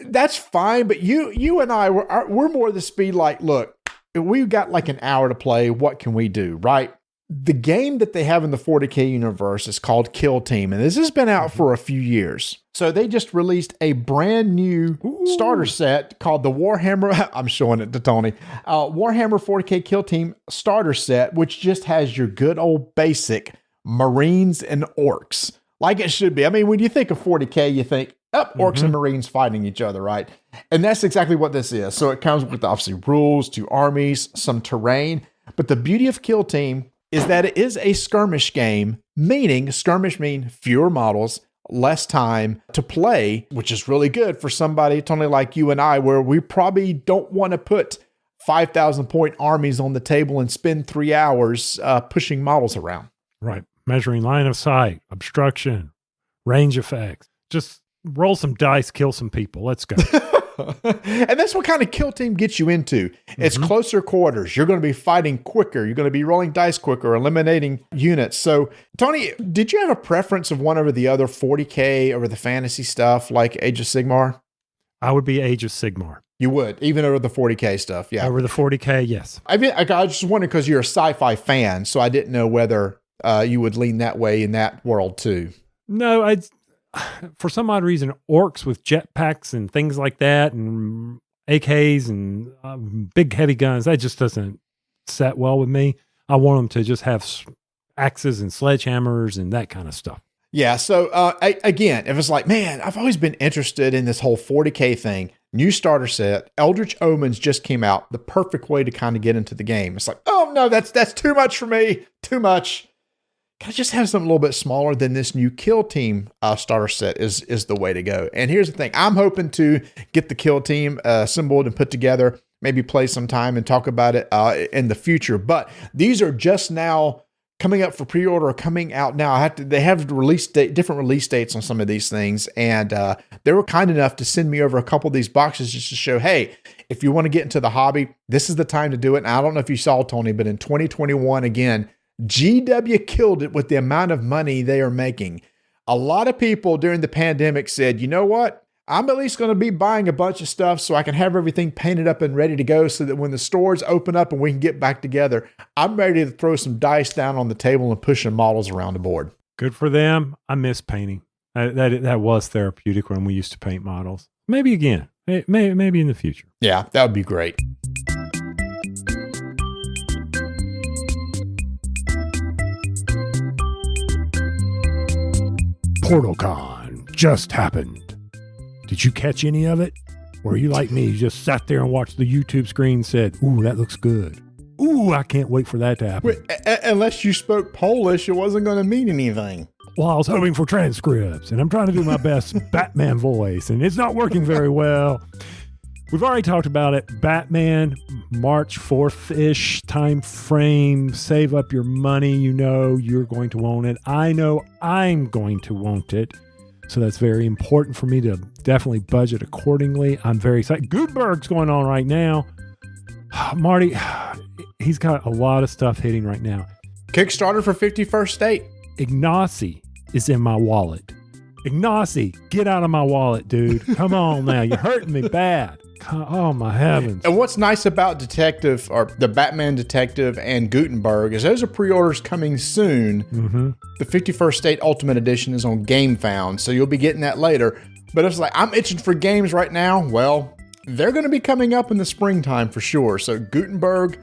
that's fine, but you and I, we're more the speed like, look, we've got like an hour to play. What can we do, right? The game that they have in the 40K universe is called Kill Team, and this has been out for a few years. So they just released a brand new starter set called the Warhammer, I'm showing it to Tony, Warhammer 40K Kill Team starter set, which just has your good old basic Marines and Orcs, like it should be. I mean, when you think of 40K, you think, Orcs and Marines fighting each other, right? And that's exactly what this is. So it comes with obviously rules, 2 armies, some terrain. But the beauty of Kill Team is that it is a skirmish game, meaning skirmish mean fewer models, less time to play, which is really good for somebody, Tony, like you and I, where we probably don't want to put 5,000 point armies on the table and spend 3 hours pushing models around. Right. Measuring line of sight, obstruction, range effects. Just roll some dice, kill some people. Let's go. And that's what kind of Kill Team gets you into. It's closer quarters. You're going to be fighting quicker. You're going to be rolling dice quicker, eliminating units. So, Tony, did you have a preference of one over the other, 40K over the fantasy stuff like Age of Sigmar? I would be Age of Sigmar. You would, even over the 40K stuff, yeah. Over the 40K, yes. I mean, I just wondered because you're a sci-fi fan, so I didn't know whether you would lean that way in that world too. No, for some odd reason, orcs with jetpacks and things like that, and AKs and big heavy guns, that just doesn't set well with me. I want them to just have axes and sledgehammers and that kind of stuff. Yeah. So again, if it's like, man, I've always been interested in this whole 40K thing, new starter set, Eldritch Omens just came out, the perfect way to kind of get into the game. It's like, oh no, that's too much for me. Too much. can I just have something a little bit smaller than this new Kill Team starter set is the way to go. And here's the thing. I'm hoping to get the Kill Team assembled and put together, maybe play some time and talk about it in the future. But these are just now coming up for pre-order or coming out now. They have different release dates on some of these things. And they were kind enough to send me over a couple of these boxes just to show, hey, if you want to get into the hobby, this is the time to do it. And I don't know if you saw, Tony, but in 2021, again, GW killed it with the amount of money they are making. A lot of people during the pandemic said, you know what? I'm at least going to be buying a bunch of stuff so I can have everything painted up and ready to go so that when the stores open up and we can get back together, I'm ready to throw some dice down on the table and push some models around the board. Good for them. I miss painting. That was therapeutic when we used to paint models. Maybe again. Maybe in the future. Yeah, that would be great. PortalCon just happened. Did you catch any of it? Or are you like me? You just sat there and watched the YouTube screen and said, ooh, that looks good. Ooh, I can't wait for that to happen. Wait, unless you spoke Polish, it wasn't going to mean anything. Well, I was hoping for transcripts, and I'm trying to do my best Batman voice, and it's not working very well. We've already talked about it. Batman, March 4th-ish time frame. Save up your money. You know you're going to want it. I know I'm going to want it. So that's very important for me to definitely budget accordingly. I'm very excited. Gutenberg's going on right now. Marty, he's got a lot of stuff hitting right now. Kickstarter for 51st State. Ignacy is in my wallet. Ignacy, get out of my wallet, dude. Come on now. You're hurting me bad. Oh, my heavens. And what's nice about Detective, or the Batman Detective and Gutenberg, is those are pre-orders coming soon. Mm-hmm. The 51st State Ultimate Edition is on GameFound, so you'll be getting that later. But it's like, I'm itching for games right now. Well, they're going to be coming up in the springtime for sure. So Gutenberg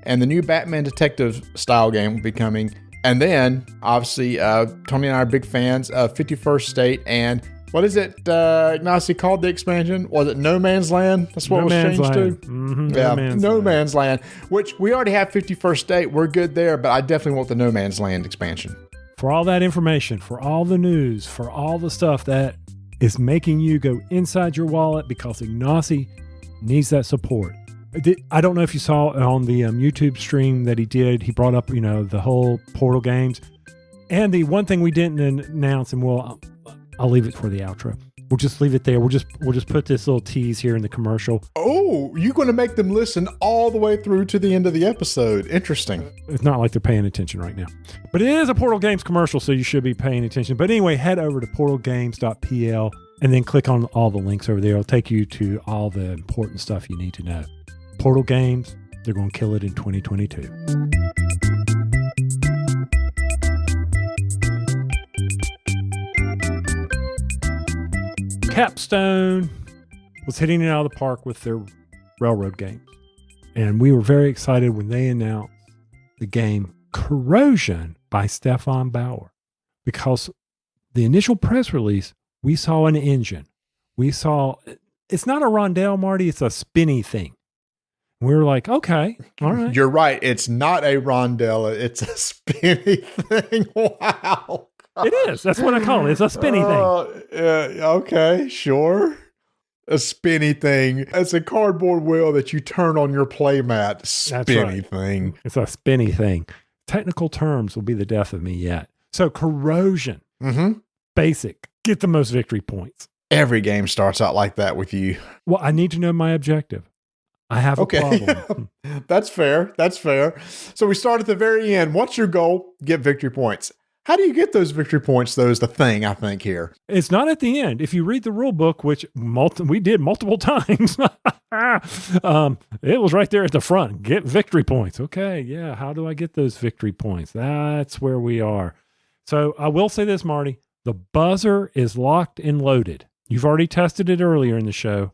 and the new Batman Detective style game will be coming. And then, obviously, Tony and I are big fans of 51st State and what is it, Ignacy, called the expansion? Was it No Man's Land? That's what was changed to? Mm-hmm. Yeah, No Man's Land, which we already have 51st State. We're good there, but I definitely want the No Man's Land expansion. For all that information, for all the news, for all the stuff that is making you go inside your wallet because Ignacy needs that support. I don't know if you saw on the YouTube stream that he did. He brought up, the whole Portal games. And the one thing we didn't announce, and I'll leave it for the outro. We'll just leave it there. We'll just put this little tease here in the commercial. Oh, you're going to make them listen all the way through to the end of the episode. Interesting. It's not like they're paying attention right now. But it is a Portal Games commercial, so you should be paying attention. But anyway, head over to portalgames.pl and then click on all the links over there. It'll take you to all the important stuff you need to know. Portal Games, they're going to kill it in 2022. Capstone was hitting it out of the park with their railroad games. And we were very excited when they announced the game Corrosion by Stefan Bauer. Because the initial press release, we saw an engine. It's not a rondelle, Marty, it's a spinny thing. We were like, okay, all right. You're right. It's not a rondelle. It's a spinny thing. Wow. It is. That's what I call it. It's a spinny thing. Yeah, okay, sure. A spinny thing. It's a cardboard wheel that you turn on your playmat. Spinny thing. It's a spinny thing. Technical terms will be the death of me yet. So Corrosion. Mm-hmm. Basic. Get the most victory points. Every game starts out like that with you. Well, I need to know my objective. I have a problem. That's fair. So we start at the very end. What's your goal? Get victory points. How do you get those victory points, though, is the thing, I think, here. It's not at the end. If you read the rule book, which we did multiple times, it was right there at the front. Get victory points. Okay, yeah. How do I get those victory points? That's where we are. So I will say this, Marty. The buzzer is locked and loaded. You've already tested it earlier in the show.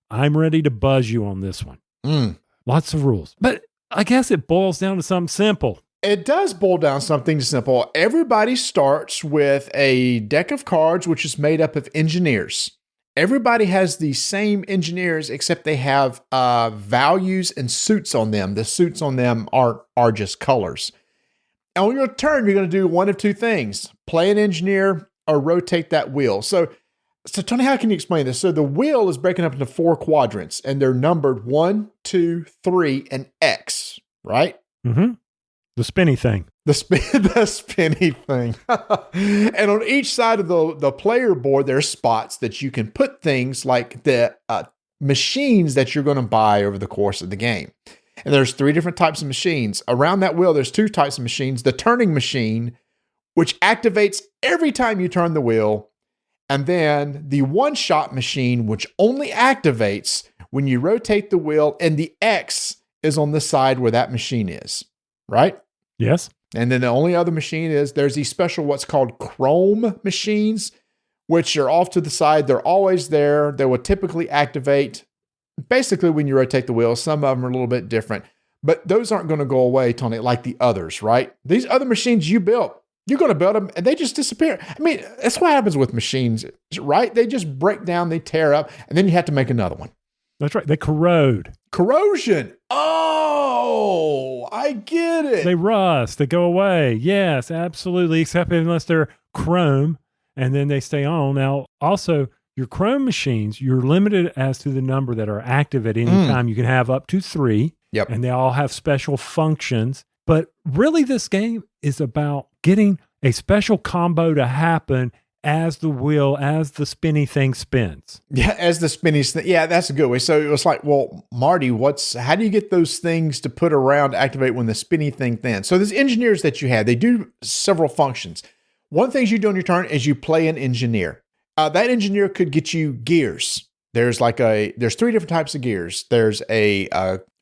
I'm ready to buzz you on this one. Lots of rules. But I guess it boils down to something simple. It does boil down something simple. Everybody starts with a deck of cards, which is made up of engineers. Everybody has the same engineers, except they have values and suits on them. The suits on them are just colors. On your turn, you're going to do one of two things: play an engineer or rotate that wheel. So Tony, how can you explain this? So the wheel is breaking up into 4 quadrants, and they're numbered 1, 2, 3, and X, right? Mm-hmm. The spinny thing. The spinny thing. And on each side of the player board, there's spots that you can put things like the machines that you're going to buy over the course of the game. And there's 3 different types of machines. Around that wheel, there's 2 types of machines. The turning machine, which activates every time you turn the wheel. And then the one-shot machine, which only activates when you rotate the wheel, and the X is on the side where that machine is, right? Yes. And then the only other machine is there's these special what's called chrome machines, which are off to the side. They're always there. They will typically activate basically when you rotate the wheel. Some of them are a little bit different, but those aren't going to go away, Tony, like the others, right? These other machines you built, you're going to build them and they just disappear. I mean, that's what happens with machines, right? They just break down, they tear up, and then you have to make another one. That's right. They corrode. Corrosion. Oh, I get it. They rust. They go away. Yes, absolutely. Except unless they're chrome, and then they stay on. Now, also, your chrome machines, you're limited as to the number that are active at any time. You can have up to 3. Yep. And they all have special functions. But really, this game is about getting a special combo to happen as the spinny thing spins. Yeah, as the spinny thing. Yeah, that's a good way. So it was like, well, Marty, how do you get those things to put around to activate when the spinny thing then? So there's engineers that you have. They do several functions. One thing you do on your turn is you play an engineer. That engineer could get you gears. There's 3 different types of gears. There's a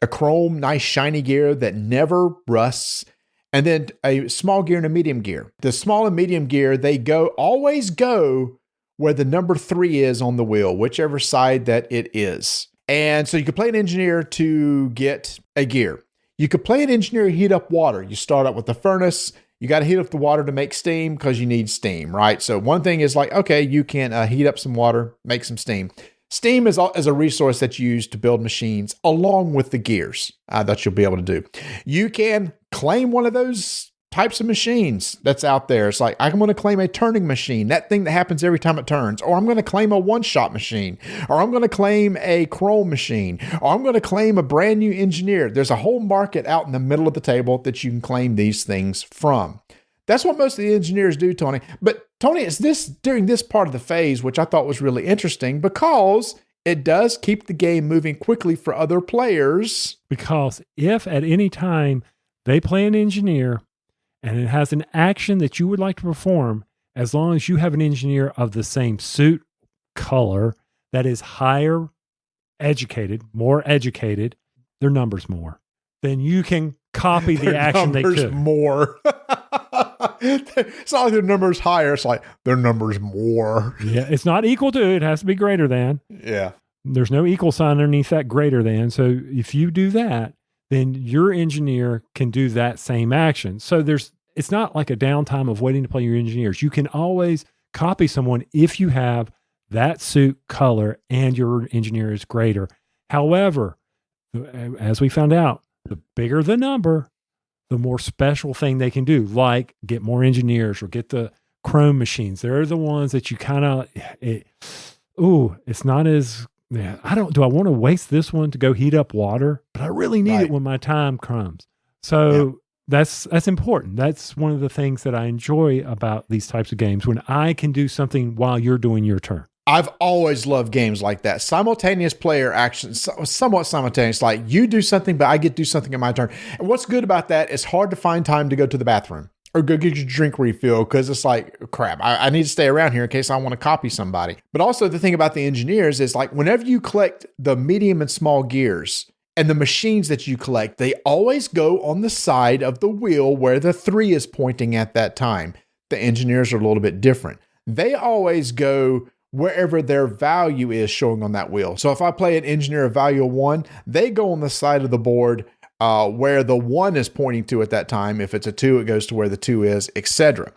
chrome, nice shiny gear that never rusts, and then a small gear and a medium gear. The small and medium gear, they always go where the number 3 is on the wheel, whichever side that it is. And so you could play an engineer to get a gear. You could play an engineer to heat up water. You start out with the furnace. You got to heat up the water to make steam because you need steam, right? So one thing is like, okay, you can heat up some water, make some steam. Steam is a resource that's used to build machines along with the gears that you'll be able to do. You can claim one of those types of machines that's out there. It's like, I'm going to claim a turning machine, that thing that happens every time it turns, or I'm going to claim a one-shot machine, or I'm going to claim a chrome machine, or I'm going to claim a brand new engineer. There's a whole market out in the middle of the table that you can claim these things from. That's what most of the engineers do, Tony. But Tony, it's during this part of the phase, which I thought was really interesting because it does keep the game moving quickly for other players. Because if at any time they play an engineer and it has an action that you would like to perform, as long as you have an engineer of the same suit color that is higher educated, more educated, their number's more, then you can copy the action they took. More. It's not like their number's higher. It's like their number's more. Yeah, it's not equal to. It has to be greater than. Yeah. There's no equal sign underneath that greater than. So if you do that, then your engineer can do that same action. So it's not like a downtime of waiting to play your engineers. You can always copy someone if you have that suit color and your engineer is greater. However, as we found out, the bigger the number, the more special thing they can do, like get more engineers or get the chrome machines. They're the ones that you kind of, it's not as, do I want to waste this one to go heat up water? But I really need it when my time comes. So that's important. That's one of the things that I enjoy about these types of games, when I can do something while you're doing your turn. I've always loved games like that. Simultaneous player action, somewhat simultaneous. Like you do something, but I get to do something in my turn. And what's good about that, it's hard to find time to go to the bathroom or go get your drink refill because it's like, crap, I need to stay around here in case I want to copy somebody. But also the thing about the engineers is like whenever you collect the medium and small gears and the machines that you collect, they always go on the side of the wheel where the 3 is pointing at that time. The engineers are a little bit different. They always go wherever their value is showing on that wheel. So if I play an engineer of value 1, they go on the side of the board where the 1 is pointing to at that time. If it's a 2, it goes to where the 2 is, etc.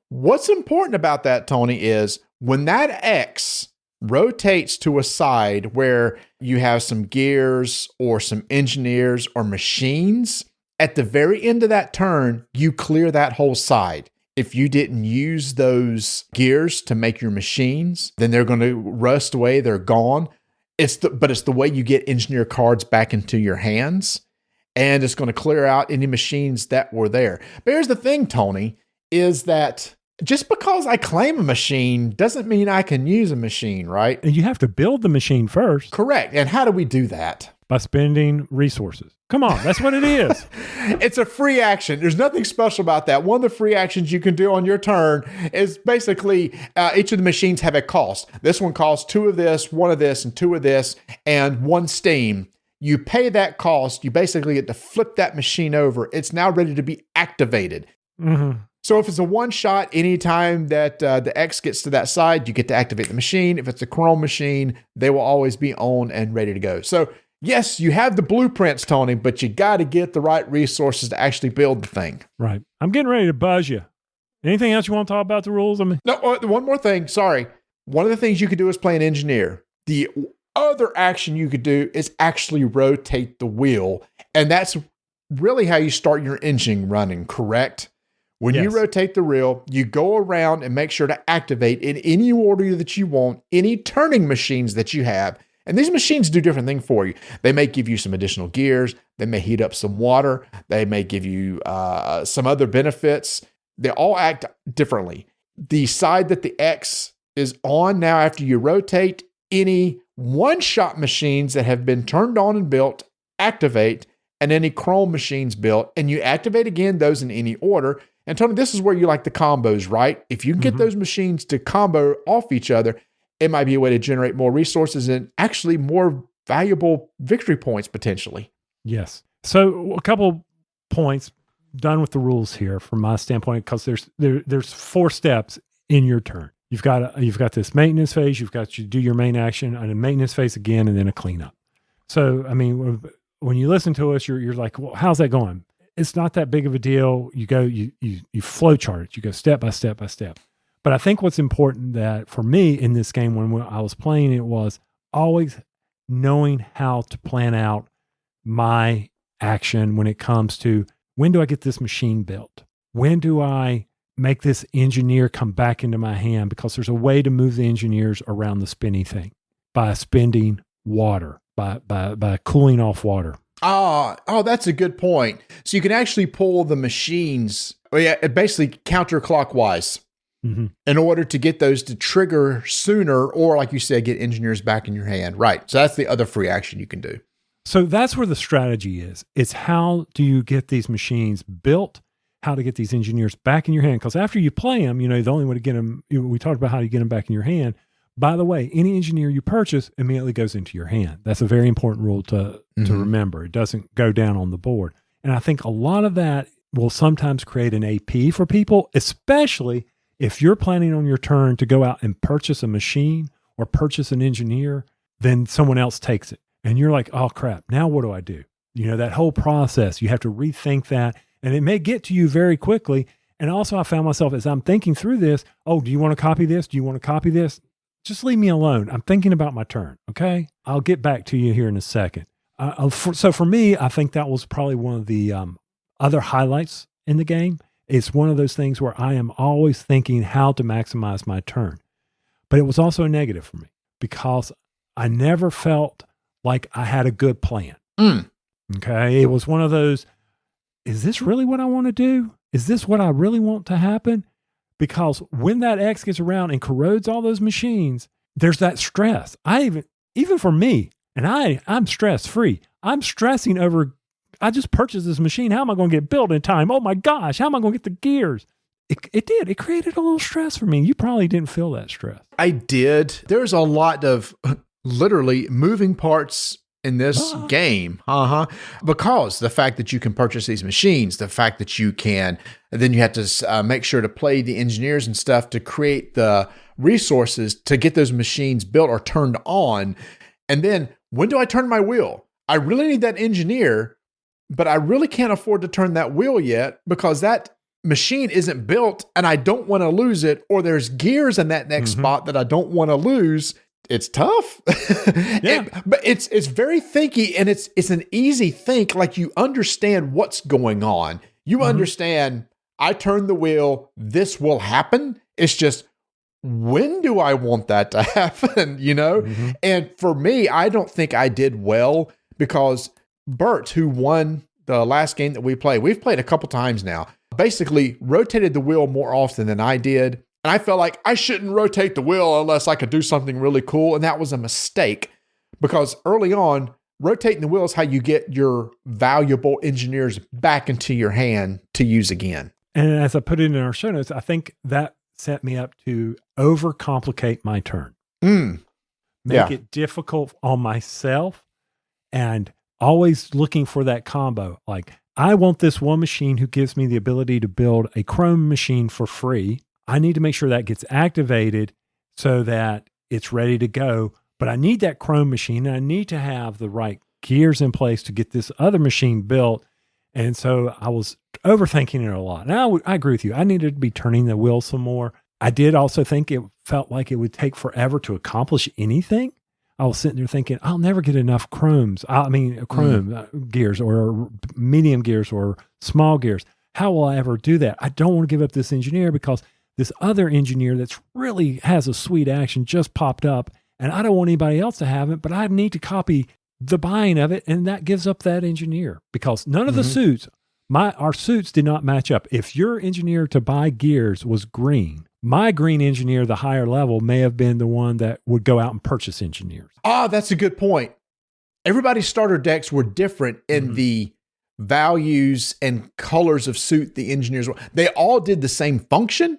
What's important about that, Tony, is when that X rotates to a side where you have some gears or some engineers or machines, At the very end of that turn, you clear that whole side. If you didn't use those gears to make your machines, then they're going to rust away. They're gone. But it's the way you get engineer cards back into your hands, and it's going to clear out any machines that were there. But here's the thing, Tony, is that just because I claim a machine doesn't mean I can use a machine, right? And you have to build the machine first. Correct. And how do we do that? By spending resources. Come on, that's what it is. It's a free action. There's nothing special about that. One of the free actions you can do on your turn is basically each of the machines have a cost. This one costs 2 of this, 1 of this, and 2 of this, and 1 steam. You pay that cost. You basically get to flip that machine over. It's now ready to be activated. Mm-hmm. So if it's a one shot, anytime that the X gets to that side, you get to activate the machine. If it's a chrome machine, they will always be on and ready to go. So yes, you have the blueprints, Tony, but you got to get the right resources to actually build the thing. Right. I'm getting ready to buzz you. Anything else you want to talk about the rules? No, one more thing. Sorry. One of the things you could do is play an engineer. The other action you could do is actually rotate the wheel. And that's really how you start your engine running, correct? When you rotate the wheel, you go around and make sure to activate in any order that you want, any turning machines that you have. And these machines do different things for you. They may give you some additional gears. They may heat up some water. They may give you some other benefits. They all act differently. The side that the X is on now after you rotate, any one-shot machines that have been turned on and built, activate, and any chrome machines built, and you activate again those in any order. And Tony, this is where you like the combos, right? If you can get those machines to combo off each other, it might be a way to generate more resources and actually more valuable victory points potentially. Yes. So a couple points done with the rules here from my standpoint, because there's 4 steps in your turn. You've got this maintenance phase. You've got to do your main action, and a maintenance phase again, and then a cleanup. So I mean, when you listen to us, you're like, well, how's that going? It's not that big of a deal. You go, you flow chart it. You go step by step by step. But I think what's important that for me in this game when I was playing it was always knowing how to plan out my action when it comes to when do I get this machine built? When do I make this engineer come back into my hand? Because there's a way to move the engineers around the spinny thing by spending water, by cooling off water. Oh, that's a good point. So you can actually pull the machines, basically counterclockwise in order to get those to trigger sooner, or like you said, get engineers back in your hand. Right. So that's the other free action you can do. So that's where the strategy is. It's how do you get these machines built, how to get these engineers back in your hand. Because after you play them, the only way to get them, we talked about how you get them back in your hand. By the way, any engineer you purchase immediately goes into your hand. That's a very important rule to remember. It doesn't go down on the board. And I think a lot of that will sometimes create an AP for people, especially if you're planning on your turn to go out and purchase a machine or purchase an engineer, then someone else takes it. And you're like, oh crap, now what do I do? That whole process, you have to rethink that. And it may get to you very quickly. And also I found myself as I'm thinking through this, oh, do you want to copy this? Do you want to copy this? Just leave me alone. I'm thinking about my turn. Okay. I'll get back to you here in a second. So for me, I think that was probably one of the other highlights in the game. It's one of those things where I am always thinking how to maximize my turn. But it was also a negative for me because I never felt like I had a good plan. Okay. It was one of those, is this really what I want to do? Is this what I really want to happen? Because when that X gets around and corrodes all those machines, there's that stress. Even for me, and I'm stress free. I'm stressing over, I just purchased this machine. How am I going to get it built in time? Oh my gosh, how am I going to get the gears? It created a little stress for me. You probably didn't feel that stress. I did. There's a lot of literally moving parts in this game. Because the fact that you can purchase these machines, the fact that you can, then you have to make sure to play the engineers and stuff to create the resources to get those machines built or turned on. And then when do I turn my wheel? I really need that engineer, but I really can't afford to turn that wheel yet because that machine isn't built and I don't want to lose it, or there's gears in that next spot that I don't want to lose. it's tough. But it's very thinky, and it's an easy think. Like, you understand what's going on. You understand, I turn the wheel, this will happen. It's just, when do I want that to happen? And for me, I don't think I did well, because Bert, who won the last game that we've played a couple times now, basically rotated the wheel more often than I did. And I felt like I shouldn't rotate the wheel unless I could do something really cool. And that was a mistake, because early on, rotating the wheel is how you get your valuable engineers back into your hand to use again. And as I put it in our show notes, I think that set me up to overcomplicate my turn. Make it difficult on myself, and always looking for that combo. Like, I want this one machine who gives me the ability to build a chrome machine for free. I need to make sure that gets activated so that it's ready to go. But I need that chrome machine, and I need to have the right gears in place to get this other machine built. And so I was overthinking it a lot. Now, I agree with you. I needed to be turning the wheel some more. I did also think it felt like it would take forever to accomplish anything. I was sitting there thinking, I'll never get enough chrome gears, or medium gears, or small gears. How will I ever do that? I don't want to give up this engineer, because this other engineer that's really has a sweet action just popped up, and I don't want anybody else to have it, but I need to copy the buying of it, and that gives up that engineer, because none of the suits, our suits did not match up. If your engineer to buy gears was green, my green engineer, the higher level, may have been the one that would go out and purchase engineers. That's a good point. Everybody's starter decks were different in the values and colors of suit the engineers were. They all did the same function,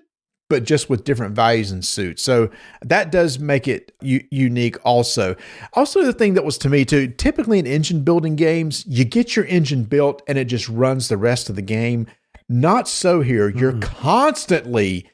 but just with different values and suits. So that does make it unique also. Also, the thing that was to me too, typically in engine building games, you get your engine built and it just runs the rest of the game. Not so here. You're constantly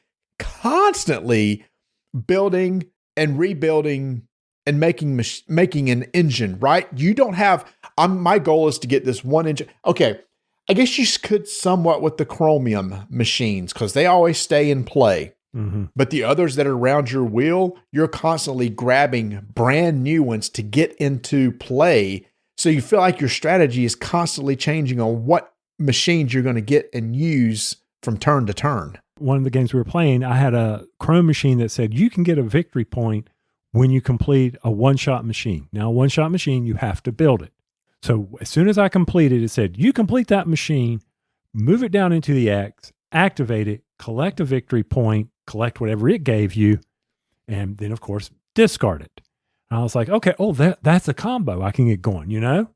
building and rebuilding and making an engine, right? You don't have, my goal is to get this one engine. Okay, I guess you could somewhat with the chromium machines, because they always stay in play. But the others that are around your wheel, you're constantly grabbing brand new ones to get into play. So you feel like your strategy is constantly changing on what machines you're going to get and use from turn to turn. One of the games we were playing, I had a chrome machine that said you can get a victory point when you complete a one-shot machine. Now, a one-shot machine, you have to build it. So as soon as I completed, it said, you complete that machine, move it down into the X, activate it, collect a victory point, collect whatever it gave you, and then, of course, discard it. And I was like, okay, that's a combo I can get going, Yep.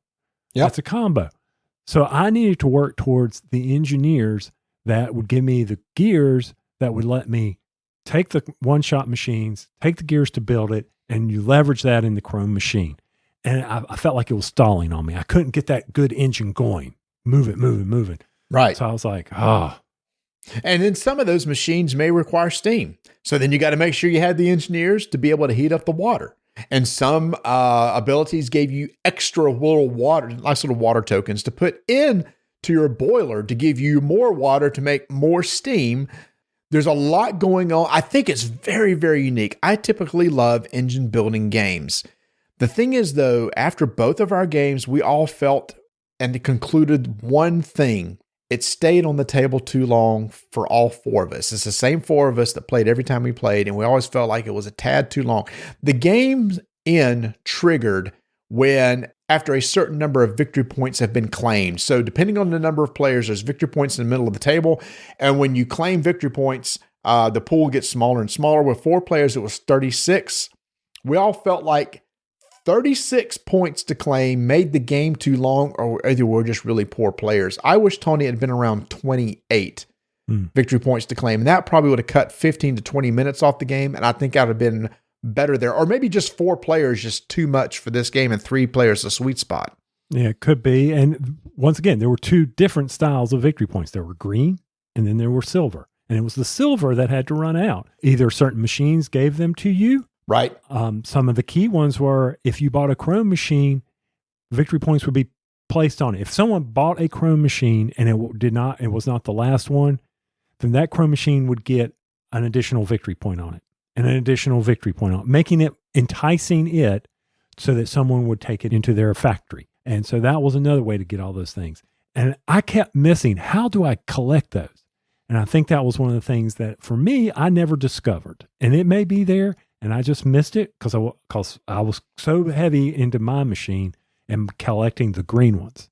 That's a combo. So I needed to work towards the engineers that would give me the gears that would let me take the one-shot machines, take the gears to build it, and you leverage that in the chrome machine. And I felt like it was stalling on me. I couldn't get that good engine going. Moving. Right. So I was like, And then some of those machines may require steam. So then you got to make sure you had the engineers to be able to heat up the water. And some abilities gave you extra nice little water tokens to put in to your boiler to give you more water to make more steam. There's a lot going on. I think it's very, very unique. I typically love engine building games. The thing is, though, after both of our games, we all felt and concluded one thing. It stayed on the table too long for all four of us. It's the same four of us that played every time we played, and we always felt like it was a tad too long. The game's end triggered when, after a certain number of victory points have been claimed. So depending on the number of players, there's victory points in the middle of the table. And when you claim victory points, the pool gets smaller and smaller. With 4 players, it was 36. We all felt like 36 points to claim made the game too long, or either we're just really poor players. I wish Tony had been around 28 victory points to claim. And that probably would have cut 15 to 20 minutes off the game. And I think I'd have been better there. Or maybe just 4 players, just too much for this game, and 3 players, a sweet spot. Yeah, it could be. And once again, there were 2 different styles of victory points. There were green, and then there were silver. And it was the silver that had to run out. Either certain machines gave them to you. Right. Some of the key ones were, if you bought a chrome machine, victory points would be placed on it. If someone bought a chrome machine and it was not the last one, then that chrome machine would get an additional victory point on it. and an additional victory point on it, making it enticing it so that someone would take it into their factory. And so that was another way to get all those things. And I kept missing, how do I collect those? And I think that was one of the things that for me, I never discovered. And it may be there and I just missed it because I was so heavy into my machine and collecting the green ones.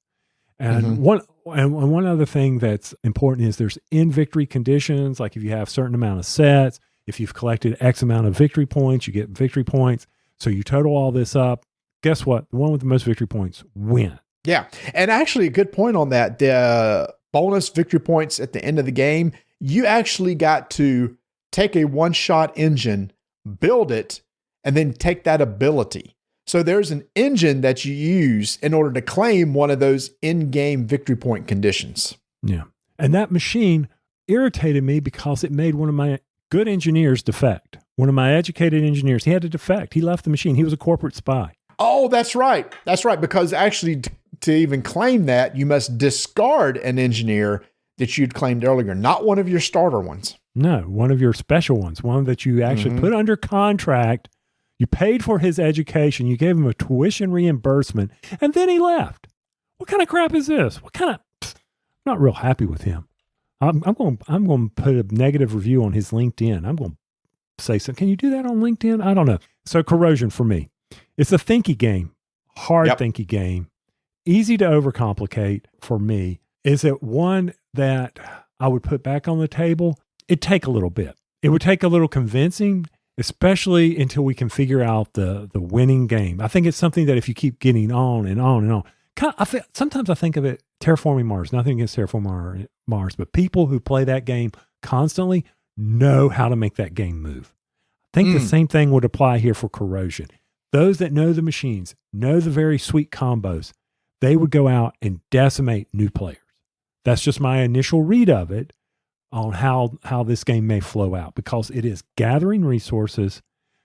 And one other thing that's important is there's in victory conditions. Like if you have a certain amount of sets, if you've collected X amount of victory points, you get victory points. So you total all this up. Guess what? The one with the most victory points win. Yeah. And actually a good point on that. The bonus victory points at the end of the game, you actually got to take a one-shot engine, build it, and then take that ability. So there's an engine that you use in order to claim one of those in-game victory point conditions. Yeah. And that machine irritated me because it made one of my good engineers defect. One of my educated engineers, he had to defect. He left the machine. He was a corporate spy. Oh, that's right. That's right. Because actually to even claim that, you must discard an engineer that you'd claimed earlier, not one of your starter ones. No, one of your special ones, one that you actually put under contract. You paid for his education. You gave him a tuition reimbursement, and then he left. What kind of crap is this? I'm not real happy with him. I'm going to put a negative review on his LinkedIn. I'm going to say something. Can you do that on LinkedIn? I don't know. So Corrosion for me, it's a thinky game, hard thinky game, easy to overcomplicate for me. Is it one that I would put back on the table? It'd take a little bit. It would take a little convincing, especially until we can figure out the winning game. I think it's something that if you keep getting on and on and on, sometimes I think of it, Terraforming Mars, nothing against Terraforming Mars, but people who play that game constantly know how to make that game move. I think the same thing would apply here for Corrosion. Those that know the machines, know the very sweet combos, they would go out and decimate new players. That's just my initial read of it on how this game may flow out, because it is gathering resources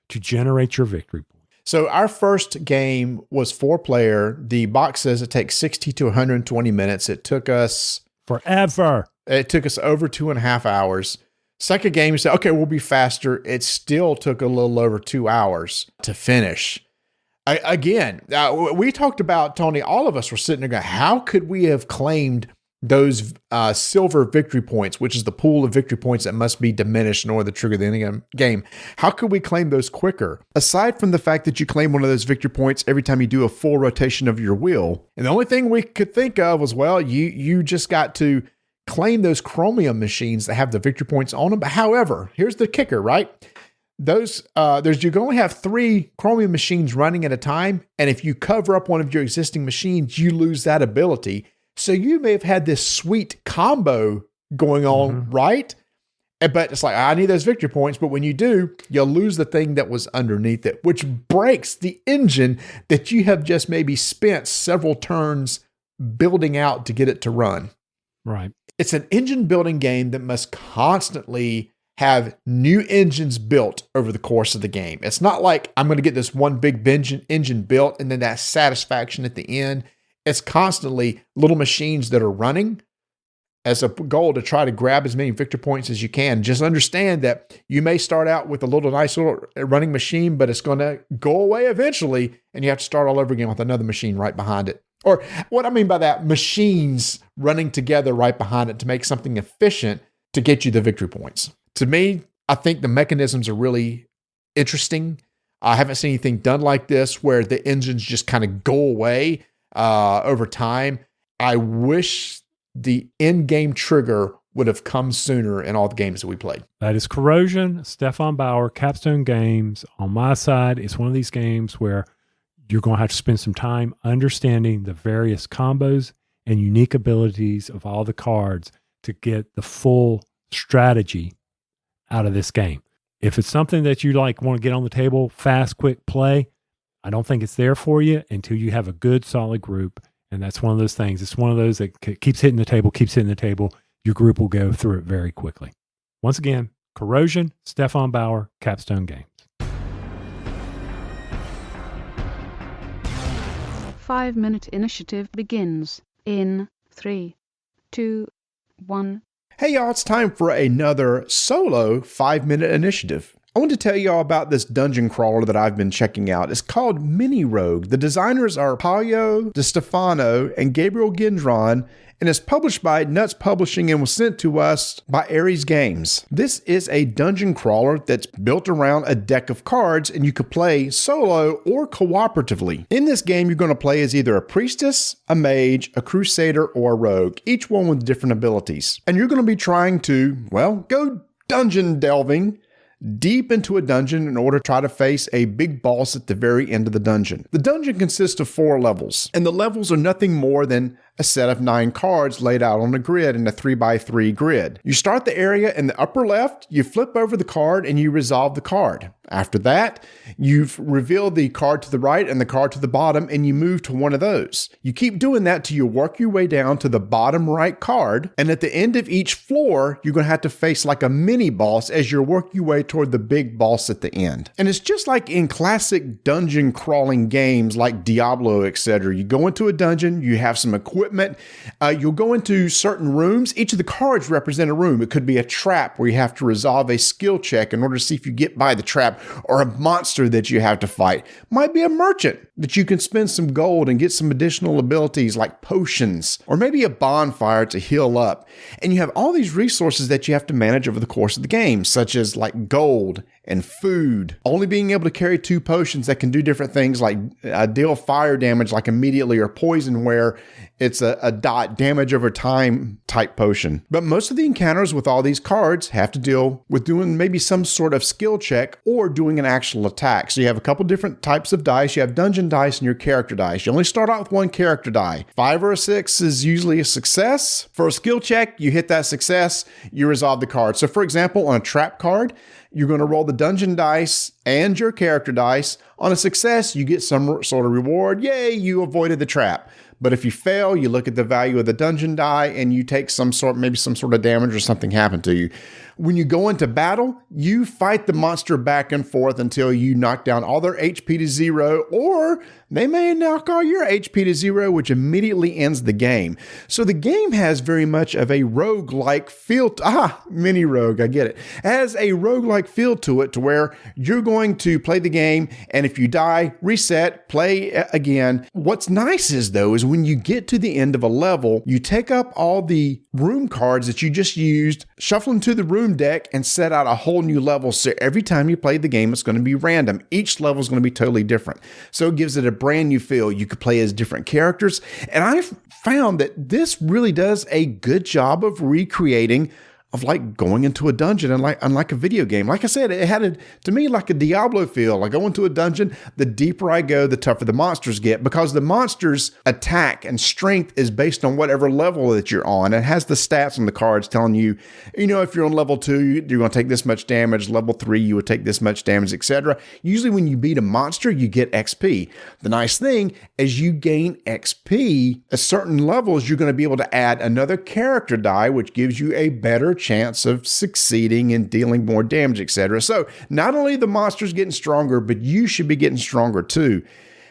to generate your victory point. So our first game was 4-player. The box says it takes 60 to 120 minutes. It took us forever. It took us over 2.5 hours. Second game, you said, okay, we'll be faster. It still took a little over 2 hours to finish. We talked about, Tony, all of us were sitting there going, how could we have claimed those silver victory points, which is the pool of victory points that must be diminished in order to trigger the end of the game? How could we claim those quicker? Aside from the fact that you claim one of those victory points every time you do a full rotation of your wheel. And the only thing we could think of was, well, you just got to claim those chromium machines that have the victory points on them. But however, here's the kicker, right? Those you can only have 3 chromium machines running at a time. And if you cover up one of your existing machines, you lose that ability. So you may have had this sweet combo going on, right? But it's like, I need those victory points. But when you do, you'll lose the thing that was underneath it, which breaks the engine that you have just maybe spent several turns building out to get it to run. Right. It's an engine building game that must constantly have new engines built over the course of the game. It's not like I'm going to get this one big engine built and then that satisfaction at the end. It's constantly little machines that are running as a goal to try to grab as many victory points as you can. Just understand that you may start out with a nice little running machine, but it's going to go away eventually, and you have to start all over again with another machine right behind it. Or what I mean by that, machines running together right behind it to make something efficient to get you the victory points. To me, I think the mechanisms are really interesting. I haven't seen anything done like this where the engines just kind of go away over time. I wish the in-game trigger would have come sooner in all the games that we played. That is Corrosion, Stefan Bauer, Capstone Games. On my side, it's one of these games where you're going to have to spend some time understanding the various combos and unique abilities of all the cards to get the full strategy out of this game. If it's something that you want to get on the table, fast, quick play, I don't think it's there for you until you have a good, solid group. And that's one of those things. It's one of those that keeps hitting the table. Your group will go through it very quickly. Once again, Corrosion, Stefan Bauer, Capstone Games. 5-minute initiative begins in 3, 2, 1. Hey y'all, it's time for another solo 5-minute initiative. I want to tell you all about this dungeon crawler that I've been checking out. It's called Mini Rogue. The designers are Paolo Di Stefano and Gabriel Gendron, and it's published by Nuts Publishing and was sent to us by Ares Games. This is a dungeon crawler that's built around a deck of cards, and you could play solo or cooperatively. In this game, you're going to play as either a priestess, a mage, a crusader, or a rogue, each one with different abilities. And you're going to be trying to, well, go dungeon delving deep into a dungeon in order to try to face a big boss at the very end of the dungeon. The dungeon consists of 4 levels, and the levels are nothing more than a set of 9 cards laid out on a grid in a 3x3 grid. You start the area in the upper left, you flip over the card, and you resolve the card. After that, you've revealed the card to the right and the card to the bottom, and you move to one of those. You keep doing that till you work your way down to the bottom right card, and at the end of each floor, you're going to have to face like a mini boss as you work your way toward the big boss at the end. And it's just like in classic dungeon crawling games like Diablo, etc. You go into a dungeon, you have some equipment, you'll go into certain rooms. Each of the cards represent a room. It could be a trap where you have to resolve a skill check in order to see if you get by the trap, or a monster that you have to fight. Might be a merchant that you can spend some gold and get some additional abilities like potions, or maybe a bonfire to heal up. And you have all these resources that you have to manage over the course of the game, such as like gold and food. Only being able to carry 2 potions that can do different things like deal fire damage like immediately, or poison where it's a dot damage over time type potion. But most of the encounters with all these cards have to deal with doing maybe some sort of skill check or doing an actual attack. So you have a couple different types of dice. You have dungeon dice and your character dice. You only start out with 1 character die. 5 or a 6 is usually a success. For a skill check, you hit that success, you resolve the card. So for example, on a trap card, you're going to roll the dungeon dice and your character dice. On a success, you get some sort of reward. Yay, you avoided the trap. But if you fail, you look at the value of the dungeon die and you take maybe some sort of damage or something happened to you. When you go into battle, you fight the monster back and forth until you knock down all their HP to 0, or they may knock all your HP to 0, which immediately ends the game. So the game has very much of a roguelike feel. Mini rogue, I get it. Has a roguelike feel to it, to where you're going to play the game, and if you die, reset, play again. What's nice is when you get to the end of a level, you take up all the room cards that you just used, shuffle into the room deck, and set out a whole new level. So every time you play the game, it's going to be random. Each level is going to be totally different. So it gives it a brand new feel. You could play as different characters. And I've found that this really does a good job of recreating of like going into a dungeon and unlike a video game. Like I said, it had to me like a Diablo feel. I go into a dungeon, the deeper I go, the tougher the monsters get, because the monsters' attack and strength is based on whatever level that you're on. It has the stats on the cards telling you, if you're on level 2, you're going to take this much damage. Level 3, you would take this much damage, etc. Usually when you beat a monster, you get XP. The nice thing is you gain XP at certain levels, you're going to be able to add another character die, which gives you a better chance of succeeding and dealing more damage, etc. So not only the monsters getting stronger, but you should be getting stronger too.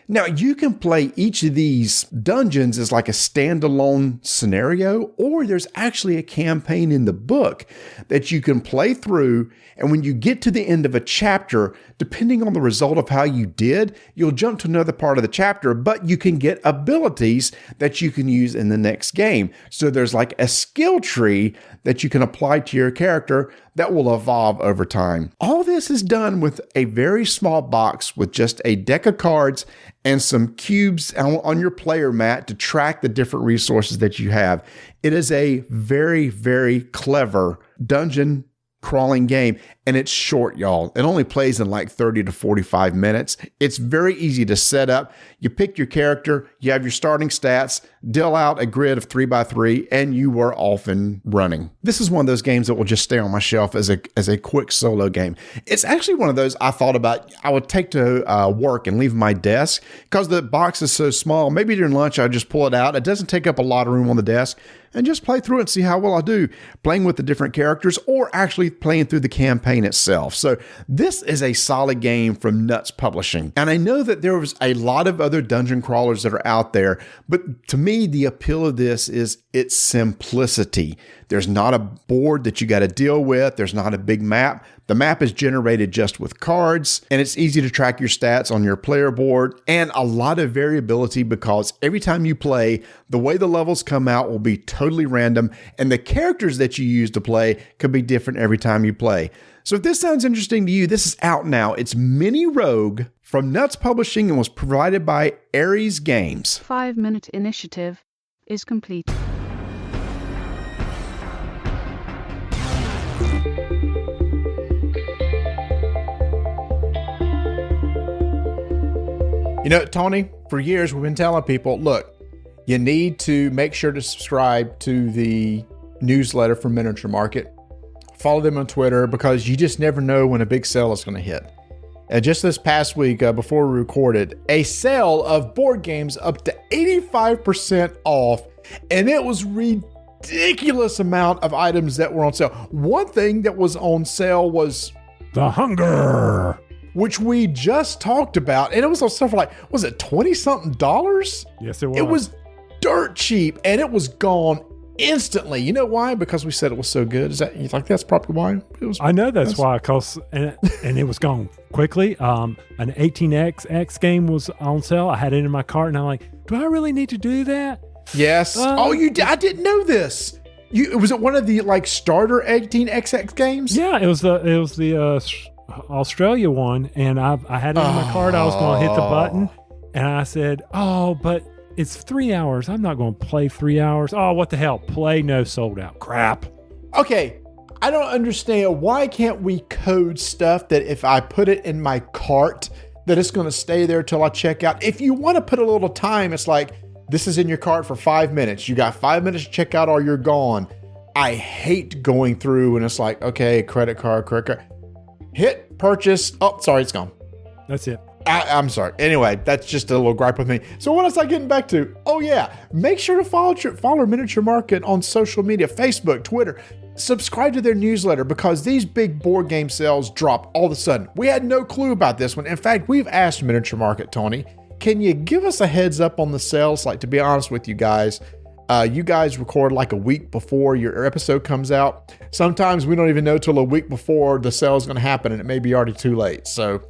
Now, you can play each of these dungeons as like a standalone scenario, or there's actually a campaign in the book that you can play through. And when you get to the end of a chapter, depending on the result of how you did, you'll jump to another part of the chapter, but you can get abilities that you can use in the next game. So there's like a skill tree that you can apply to your character that will evolve over time. All this is done with a very small box with just a deck of cards and some cubes on your player mat to track the different resources that you have. It is a very, very clever dungeon crawling game, and it's short, y'all. It only plays in like 30 to 45 minutes. It's very easy to set up. You pick your character, you have your starting stats, deal out a grid of 3x3, and you are off and running. This is one of those games that will just stay on my shelf as a quick solo game. It's actually one of those I thought about I would take to work and leave my desk, because the box is so small. Maybe during lunch I'd just pull it out. It doesn't take up a lot of room on the desk, and just play through it and see how well I do playing with the different characters, or actually playing through the campaign itself. So this is a solid game from Nuts Publishing. And I know that there was a lot of other dungeon crawlers that are out there, but to me, the appeal of this is its simplicity. There's not a board that you got to deal with. There's not a big map, The map is generated just with cards, and it's easy to track your stats on your player board, and a lot of variability because every time you play, the way the levels come out will be totally random, and the characters that you use to play could be different every time you play. So if this sounds interesting to you, this is out now. It's Mini Rogue from Nuts Publishing and was provided by Ares Games. 5-minute initiative is complete. You know, Tony, for years we've been telling people, look, you need to make sure to subscribe to the newsletter from Miniature Market. Follow them on Twitter because you just never know when a big sale is going to hit. And just this past week, before we recorded, a sale of board games up to 85% off, and it was ridiculous amount of items that were on sale. One thing that was on sale was The Hunger, which we just talked about, and it was on stuff for like, was it $20-something? Yes, it was. It was dirt cheap, and it was gone instantly. You know why? Because we said it was so good. Is that you think that's probably why? It was. I know that's why, cause and it was gone quickly. An 18XX game was on sale. I had it in my cart, and I'm like, do I really need to do that? Yes. You did. I didn't know this. Was it one of the like starter 18XX games? Yeah, it was the Australia one, and I had it in my cart. I was going to hit the button, and I said, "Oh, but it's 3 hours. I'm not going to play 3 hours. Oh, what the hell? Play no sold out crap." Okay, I don't understand why can't we code stuff that if I put it in my cart that it's going to stay there till I check out. If you want to put a little time, it's like this is in your cart for 5 minutes. You got 5 minutes to check out or you're gone. I hate going through and it's like, okay, credit card. Hit purchase. Oh, sorry, it's gone. That's it. I'm sorry. Anyway, that's just a little gripe with me. So what was I getting back to? Oh yeah, make sure to follow Miniature Market on social media, Facebook, Twitter. Subscribe to their newsletter because these big board game sales drop all of a sudden. We had no clue about this one. In fact, we've asked Miniature Market, Tony, can you give us a heads up on the sales? Like, to be honest with you guys record like a week before your episode comes out. Sometimes we don't even know till a week before the sale is going to happen, and it may be already too late. So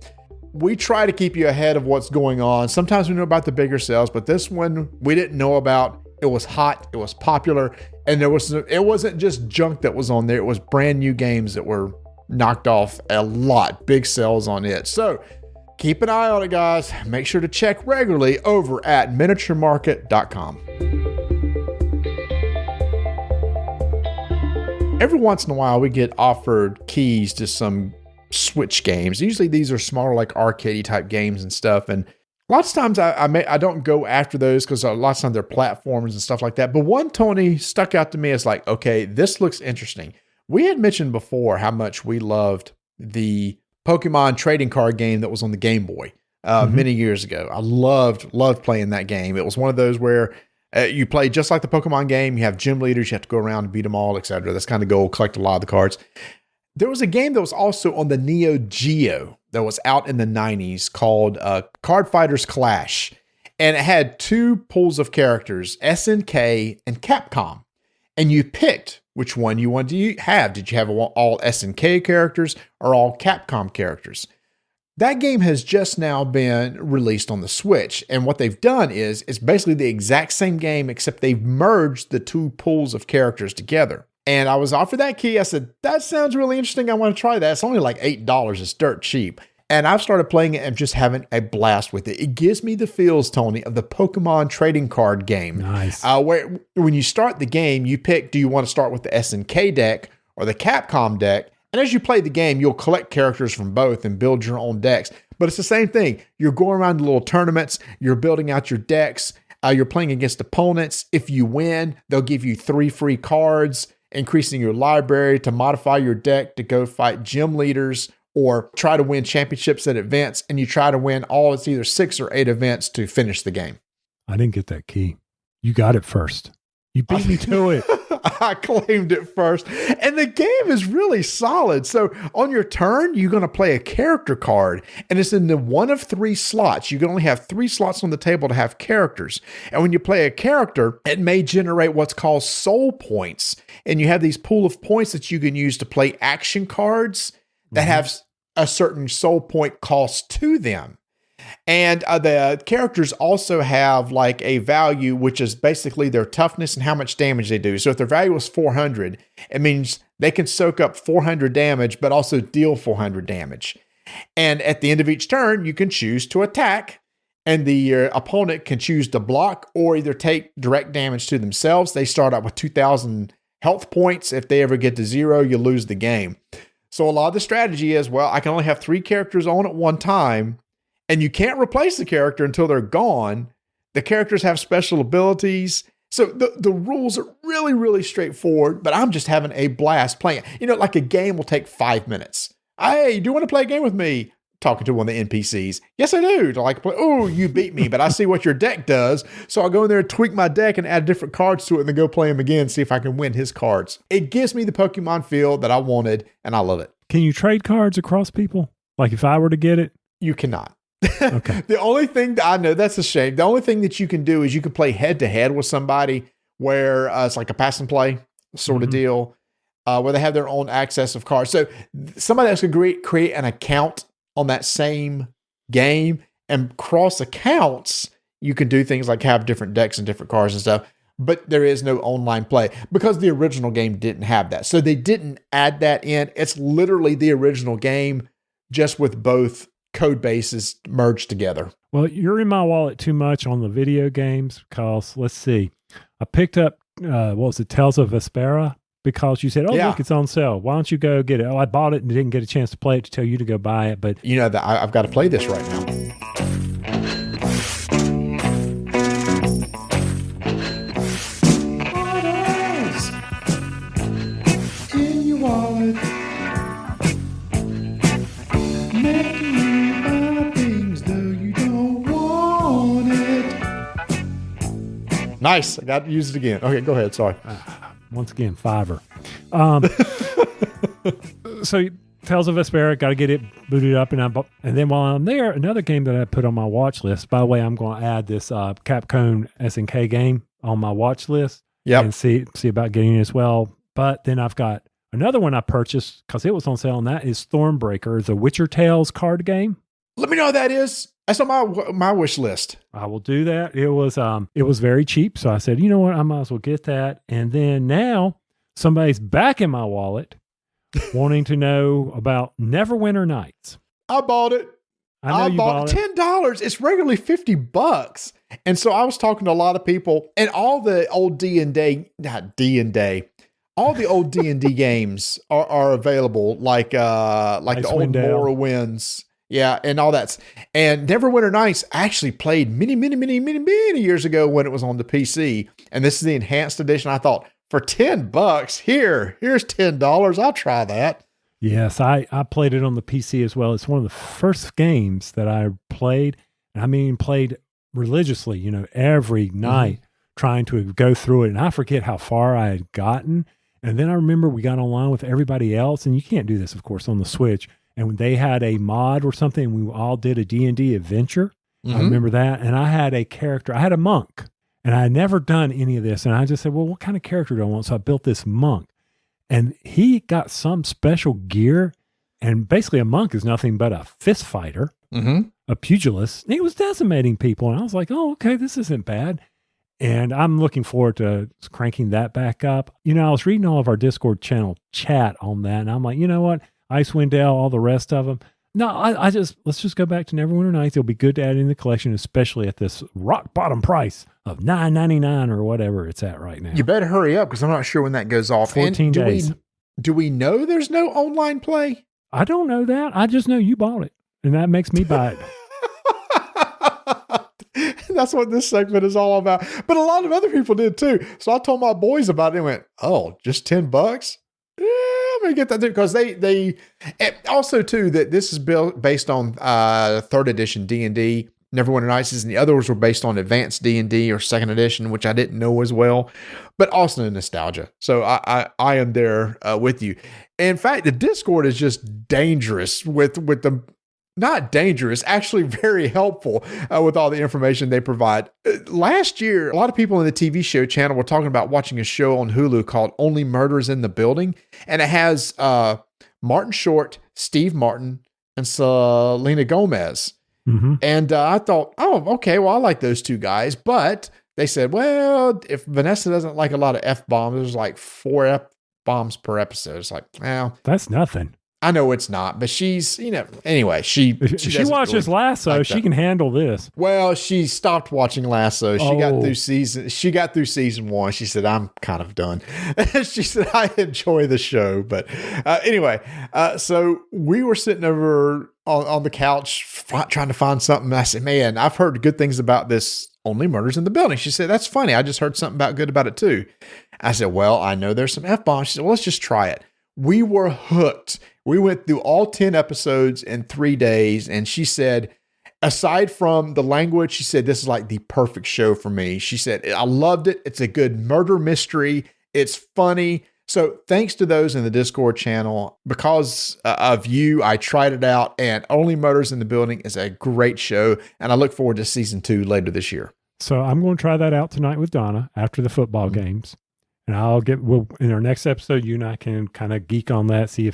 we try to keep you ahead of what's going on. Sometimes we know about the bigger sales, but this one we didn't know about. It was hot, it was popular, and it wasn't just junk that was on there. It was brand new games that were knocked off a lot. Big sales on it. So keep an eye on it, guys. Make sure to check regularly over at miniaturemarket.com. Every once in a while, we get offered keys to some Switch games. Usually these are smaller, like arcadey type games and stuff. And lots of times I don't go after those because a lot of times they're platforms and stuff like that. But one, Tony, stuck out to me as like, okay, this looks interesting. We had mentioned before how much we loved the Pokemon trading card game that was on the Game Boy many years ago. I loved playing that game. It was one of those where you play just like the Pokemon game. You have gym leaders. You have to go around and beat them all, etc. That's kind of goal, collect a lot of the cards. There was a game that was also on the Neo Geo that was out in the 90s called Card Fighters Clash. And it had two pools of characters, SNK and Capcom. And you picked which one you wanted to have. Did you have all SNK characters or all Capcom characters? That game has just now been released on the Switch. And what they've done is it's basically the exact same game, except they've merged the two pools of characters together. And I was offered that key. I said, that sounds really interesting. I want to try that. It's only like $8. It's dirt cheap. And I've started playing it and just having a blast with it. It gives me the feels, Tony, of the Pokemon trading card game. Nice. Where when you start the game, you pick, do you want to start with the SNK deck or the Capcom deck? And as you play the game, you'll collect characters from both and build your own decks. But it's the same thing. You're going around to little tournaments. You're building out your decks. You're playing against opponents. If you win, they'll give you 3 free cards, increasing your library to modify your deck to go fight gym leaders or try to win championships at events. And you try to win it's either 6 or 8 events to finish the game. I didn't get that key. You got it first. You beat me to it. I claimed it first. And the game is really solid. So on your turn, you're going to play a character card. And it's in the one of 3 slots. You can only have 3 slots on the table to have characters. And when you play a character, it may generate what's called soul points. And you have these pool of points that you can use to play action cards that have a certain soul point cost to them. And the characters also have like a value, which is basically their toughness and how much damage they do. So if their value is 400, it means they can soak up 400 damage, but also deal 400 damage. And at the end of each turn, you can choose to attack, and the opponent can choose to block or either take direct damage to themselves. They start out with 2,000 health points. If they ever get to 0, you lose the game. So a lot of the strategy is, well, I can only have 3 characters on at one time, and you can't replace the character until they're gone. The characters have special abilities. So the rules are really, really straightforward, but I'm just having a blast playing it. Like a game will take 5 minutes. Hey, do you want to play a game with me? Talking to one of the NPCs. Yes, I do. To like play. Oh, you beat me, but I see what your deck does. So I'll go in there and tweak my deck and add different cards to it and then go play him again, see if I can win his cards. It gives me the Pokemon feel that I wanted, and I love it. Can you trade cards across people? Like if I were to get it? You cannot. Okay. The only thing that I know, that's a shame. The only thing that you can do is you can play head to head with somebody where it's like a pass and play sort of deal, where they have their own access of cards. So somebody else could create an account on that same game, and cross accounts, you can do things like have different decks and different cards and stuff. But there is no online play because the original game didn't have that. So they didn't add that in. It's literally the original game, just with both code bases merged together. Well, you're in my wallet too much on the video games because, let's see, I picked up, what was it, Tales of Vespera, because you said, look, it's on sale. Why don't you go get it? Oh, I bought it and didn't get a chance to play it to tell you to go buy it. But that I've got to play this right now. In your wallet. Nice. I got to use it again. Okay, go ahead. Sorry. Once again, Fiverr. So Tales of Vespera, got to get it booted up. And then while I'm there, another game that I put on my watch list. By the way, I'm going to add this Capcom SNK game on my watch list. Yep. And see about getting it as well. But then I've got another one I purchased because it was on sale, and that is Stormbreaker, the Witcher Tales card game. Let me know what that is. That's on my wish list. I will do that. It was very cheap, so I said, you know what, I might as well get that. And then now somebody's back in my wallet wanting to know about Neverwinter Nights. I bought it. I bought it. $10. It's regularly $50. And so I was talking to a lot of people, and all the old all the old D&D games are available, like the old Morrowinds. Yeah, and all that. And Neverwinter Nights actually played many years ago when it was on the PC. And this is the enhanced edition. I thought, for $10, here's $10. I'll try that. Yes, I played it on the PC as well. It's one of the first games that I played. And I mean, played religiously, every night trying to go through it. And I forget how far I had gotten. And then I remember we got online with everybody else. And you can't do this, of course, on the Switch. And they had a mod or something. We all did a D&D adventure. I remember that. And I had a character. I had a monk. And I had never done any of this. And I just said, well, what kind of character do I want? So I built this monk. And he got some special gear. And basically a monk is nothing but a fist fighter, a pugilist. And he was decimating people. And I was like, oh, okay, this isn't bad. And I'm looking forward to cranking that back up. I was reading all of our Discord channel chat on that. And I'm like, you know what? Icewind Dale, all the rest of them. No, let's just go back to Neverwinter Nights. It'll be good to add in the collection, especially at this rock bottom price of $9.99 or whatever it's at right now. You better hurry up because I'm not sure when that goes off. 14 days. Do we know there's no online play? I don't know that. I just know you bought it, and that makes me buy it. That's what this segment is all about. But a lot of other people did too. So I told my boys about it and went, oh, just $10? I'm gonna get that too, because they also too that this is based on 3rd edition D&D. Neverwinter Nights, and the others were based on advanced D&D or 2nd edition, which I didn't know as well, but also nostalgia. So I am there with you. In fact, the Discord is just dangerous with the. Not dangerous, actually very helpful with all the information they provide. Last year, a lot of people in the TV show channel were talking about watching a show on Hulu called Only Murders in the Building. And it has Martin Short, Steve Martin, and Selena Gomez. Mm-hmm. And I thought, oh, okay, well, I like those two guys. But they said, well, if Vanessa doesn't like a lot of F-bombs, there's like 4 F-bombs per episode. It's like, well, that's nothing. I know it's not, but she's, anyway, she watches really Lasso. like she can handle this. Well, she stopped watching Lasso. She got through season 1. She said, I'm kind of done. She said, I enjoy the show. But anyway, so we were sitting over on the couch trying to find something. I said, man, I've heard good things about this Only Murders in the Building. She said, that's funny. I just heard something good about it too. I said, well, I know there's some F-bombs. She said, well, let's just try it. We were hooked. We went through all 10 episodes in 3 days. And she said, aside from the language, she said, this is like the perfect show for me. She said, I loved it. It's a good murder mystery. It's funny. So thanks to those in the Discord channel, because of you, I tried it out, and Only Murders in the Building is a great show. And I look forward to season 2 later this year. So I'm going to try that out tonight with Donna after the football games. And in our next episode, you and I can kind of geek on that, see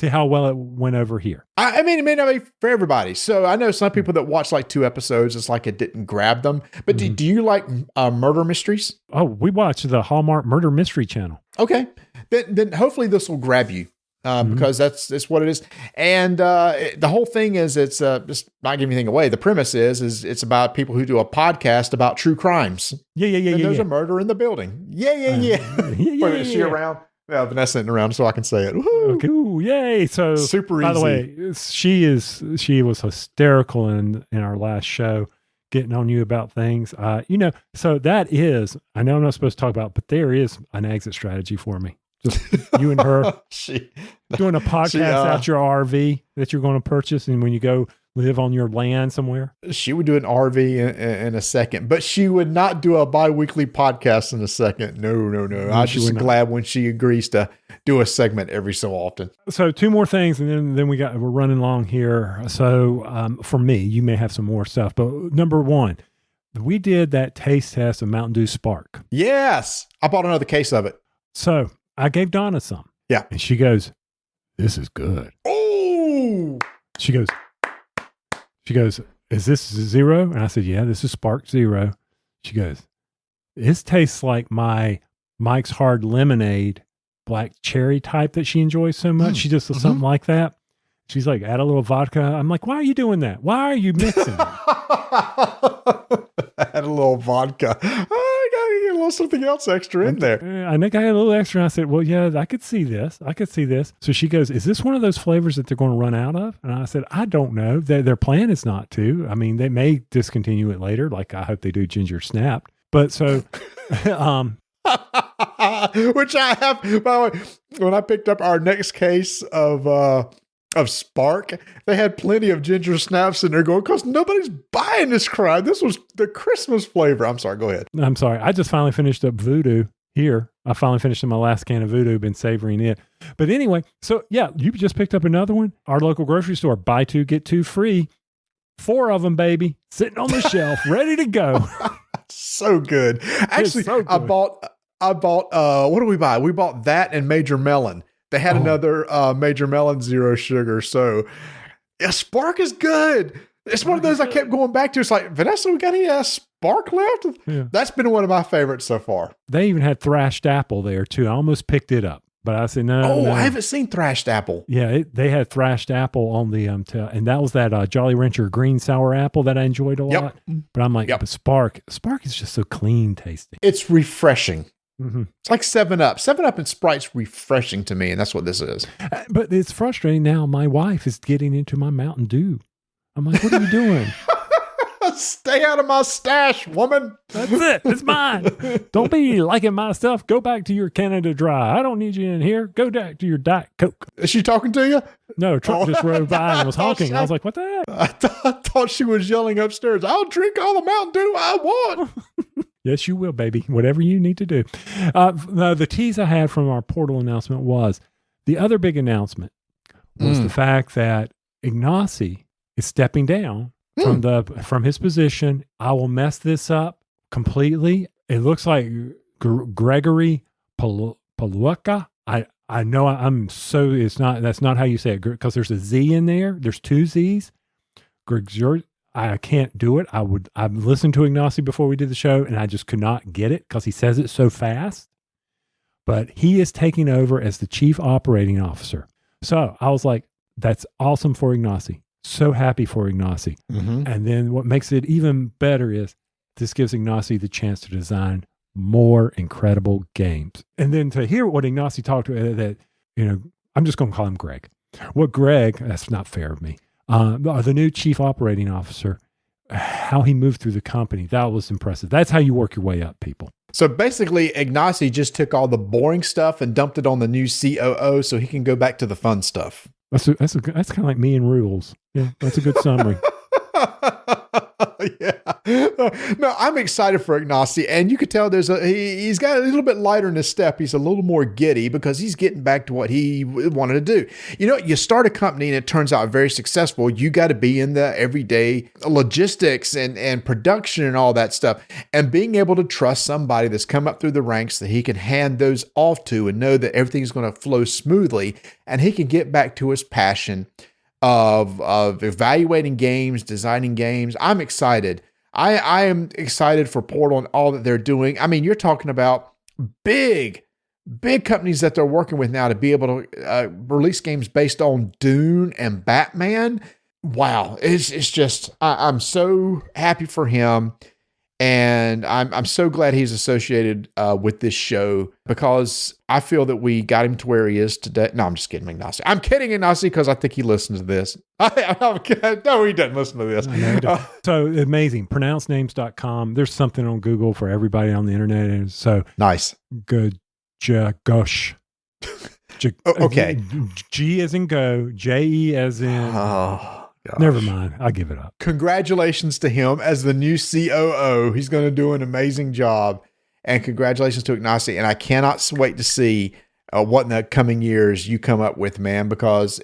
how well it went over here. I mean, it may not be for everybody. So I know some people that watch like 2 episodes, it's like it didn't grab them. But do you like murder mysteries? Oh, we watch the Hallmark Murder Mystery Channel. Okay. Then hopefully this will grab you. Because that's what it is. And the whole thing is, it's just not giving anything away. The premise is it's about people who do a podcast about true crimes. Yeah. And there's a murder in the building. Yeah. Is she around? Yeah, Vanessa isn't around, so I can say it. Woo-hoo. Okay. Ooh, yay. So super easy. By the way, she was hysterical in our last show, getting on you about things. So that is, I know I'm not supposed to talk about, but there is an exit strategy for me. Just you and her doing a podcast out your RV that you're going to purchase, and when you go live on your land somewhere. She would do an RV in a second, but she would not do a bi-weekly podcast in a second. No. I'm just glad when she agrees to do a segment every so often. So 2 more things, and then we're running long here. So for me, you may have some more stuff, but number 1, we did that taste test of Mountain Dew Spark. Yes, I bought another case of it. So I gave Donna some. Yeah. And she goes, this is good. Oh! She goes, is this 0? And I said, yeah, this is Spark 0. She goes, this tastes like my Mike's Hard Lemonade black cherry type that she enjoys so much. She just does something like that. She's like, add a little vodka. I'm like, why are you doing that? Why are you mixing it? Add a little vodka. I got to get a little something else extra in there. I think I had a little extra. And I said, well, yeah, I could see this. So she goes, is this one of those flavors that they're going to run out of? And I said, I don't know. Their plan is not to. I mean, they may discontinue it later. Like I hope they do Ginger Snap. But so, which I have, by the way, when I picked up our next case of Spark, they had plenty of Ginger Snaps in there going, because nobody's buying this crap. This was the Christmas flavor. I'm sorry, go ahead. I'm sorry. I just finally finished up Voodoo here. I finally finished my last can of Voodoo, been savoring it. But anyway, so yeah, you just picked up another one. Our local grocery store, buy 2, get 2 free. 4 of them, baby, sitting on the shelf, ready to go. So good. Actually, so good. I bought, what did we buy? We bought that and Major Melon. They had another Major Melon 0 sugar. So yeah, Spark is good. It's one of those I kept going back to. It's like, Vanessa, we got any Spark left? Yeah. That's been one of my favorites so far. They even had Thrashed Apple there too. I almost picked it up, but I said, no. I haven't seen Thrashed Apple. Yeah, they had Thrashed Apple on the, and that was that Jolly Rancher green sour apple that I enjoyed a lot. But I'm like, but Spark is just so clean tasting. It's refreshing. Mm-hmm. It's like 7-Up. 7-Up and Sprite's refreshing to me, and that's what this is. But it's frustrating now. My wife is getting into my Mountain Dew. I'm like, what are you doing? Stay out of my stash, woman. That's it. It's mine. Don't be liking my stuff. Go back to your Canada Dry. I don't need you in here. Go back to your Diet Coke. Is she talking to you? No, a truck just rode by and was honking. I was like, what the heck? I thought she was yelling upstairs, I'll drink all the Mountain Dew I want. Yes, you will, baby. Whatever you need to do. The tease I had from our portal announcement was, the other big announcement was the fact that Ignacy is stepping down from his position. I will mess this up completely. It looks like Gregory Paluca. I know that's not how you say it, because there's a Z in there. There's 2 Z's. I can't do it. I've listened to Ignacy before we did the show, and I just could not get it because he says it so fast. But he is taking over as the chief operating officer. So I was like, that's awesome for Ignacy. So happy for Ignacy. Mm-hmm. And then what makes it even better is this gives Ignacy the chance to design more incredible games. And then to hear what Ignacy talked about, that, I'm just going to call him Greg. What Greg, that's not fair of me, the new chief operating officer, how he moved through the company, that was impressive. That's how you work your way up, people. So basically, Ignacy just took all the boring stuff and dumped it on the new COO so he can go back to the fun stuff. That's kind of like me and rules. Yeah, that's a good summary. Yeah. No, I'm excited for Ignacy, and you could tell he's got a little bit lighter in his step. He's a little more giddy because he's getting back to what he wanted to do. You start a company and it turns out very successful. You got to be in the everyday logistics and production and all that stuff, and being able to trust somebody that's come up through the ranks that he can hand those off to and know that everything's going to flow smoothly, and he can get back to his passion of evaluating games, designing games. I'm excited. I am excited for Portal and all that they're doing. I mean, you're talking about big companies that they're working with now to be able to release games based on Dune and Batman. Wow. It's just, I'm so happy for him. And I'm so glad he's associated with this show, because I feel that we got him to where he is today. No, I'm just kidding, Ignacy. I'm kidding, Ignacy, because I think he listens to this. No, he doesn't listen to this. So amazing. Pronouncenames.com. There's something on Google for everybody on the internet. And so nice. Good. Gosh. Okay. G as in go. J-E as in. Oh. Gosh. Never mind. I'll give it up. Congratulations to him as the new COO. He's going to do an amazing job. And congratulations to Ignacy. And I cannot wait to see what in the coming years you come up with, man, because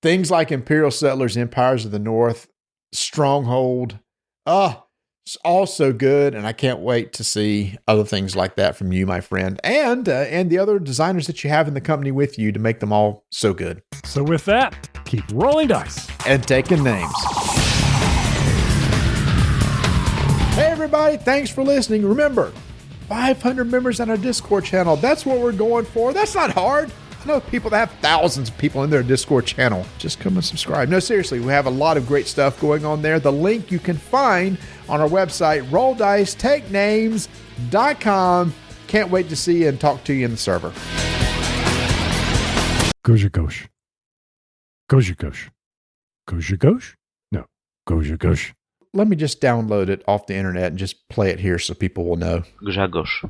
things like Imperial Settlers, Empires of the North, Stronghold, it's all so good. And I can't wait to see other things like that from you, my friend, and the other designers that you have in the company with you to make them all so good. So with that, keep rolling dice and taking names. Hey everybody, thanks for listening. Remember, 500 members on our Discord channel. That's what we're going for. That's not hard. I know people that have thousands of people in their Discord channel. Just come and subscribe. No, seriously, we have a lot of great stuff going on there. The link you can find on our website, rolldicetakenames.com. Can't wait to see you and talk to you in the server. Gosh. Gosh. No. Gosh. Let me just download it off the internet and just play it here so people will know. Grzegorz.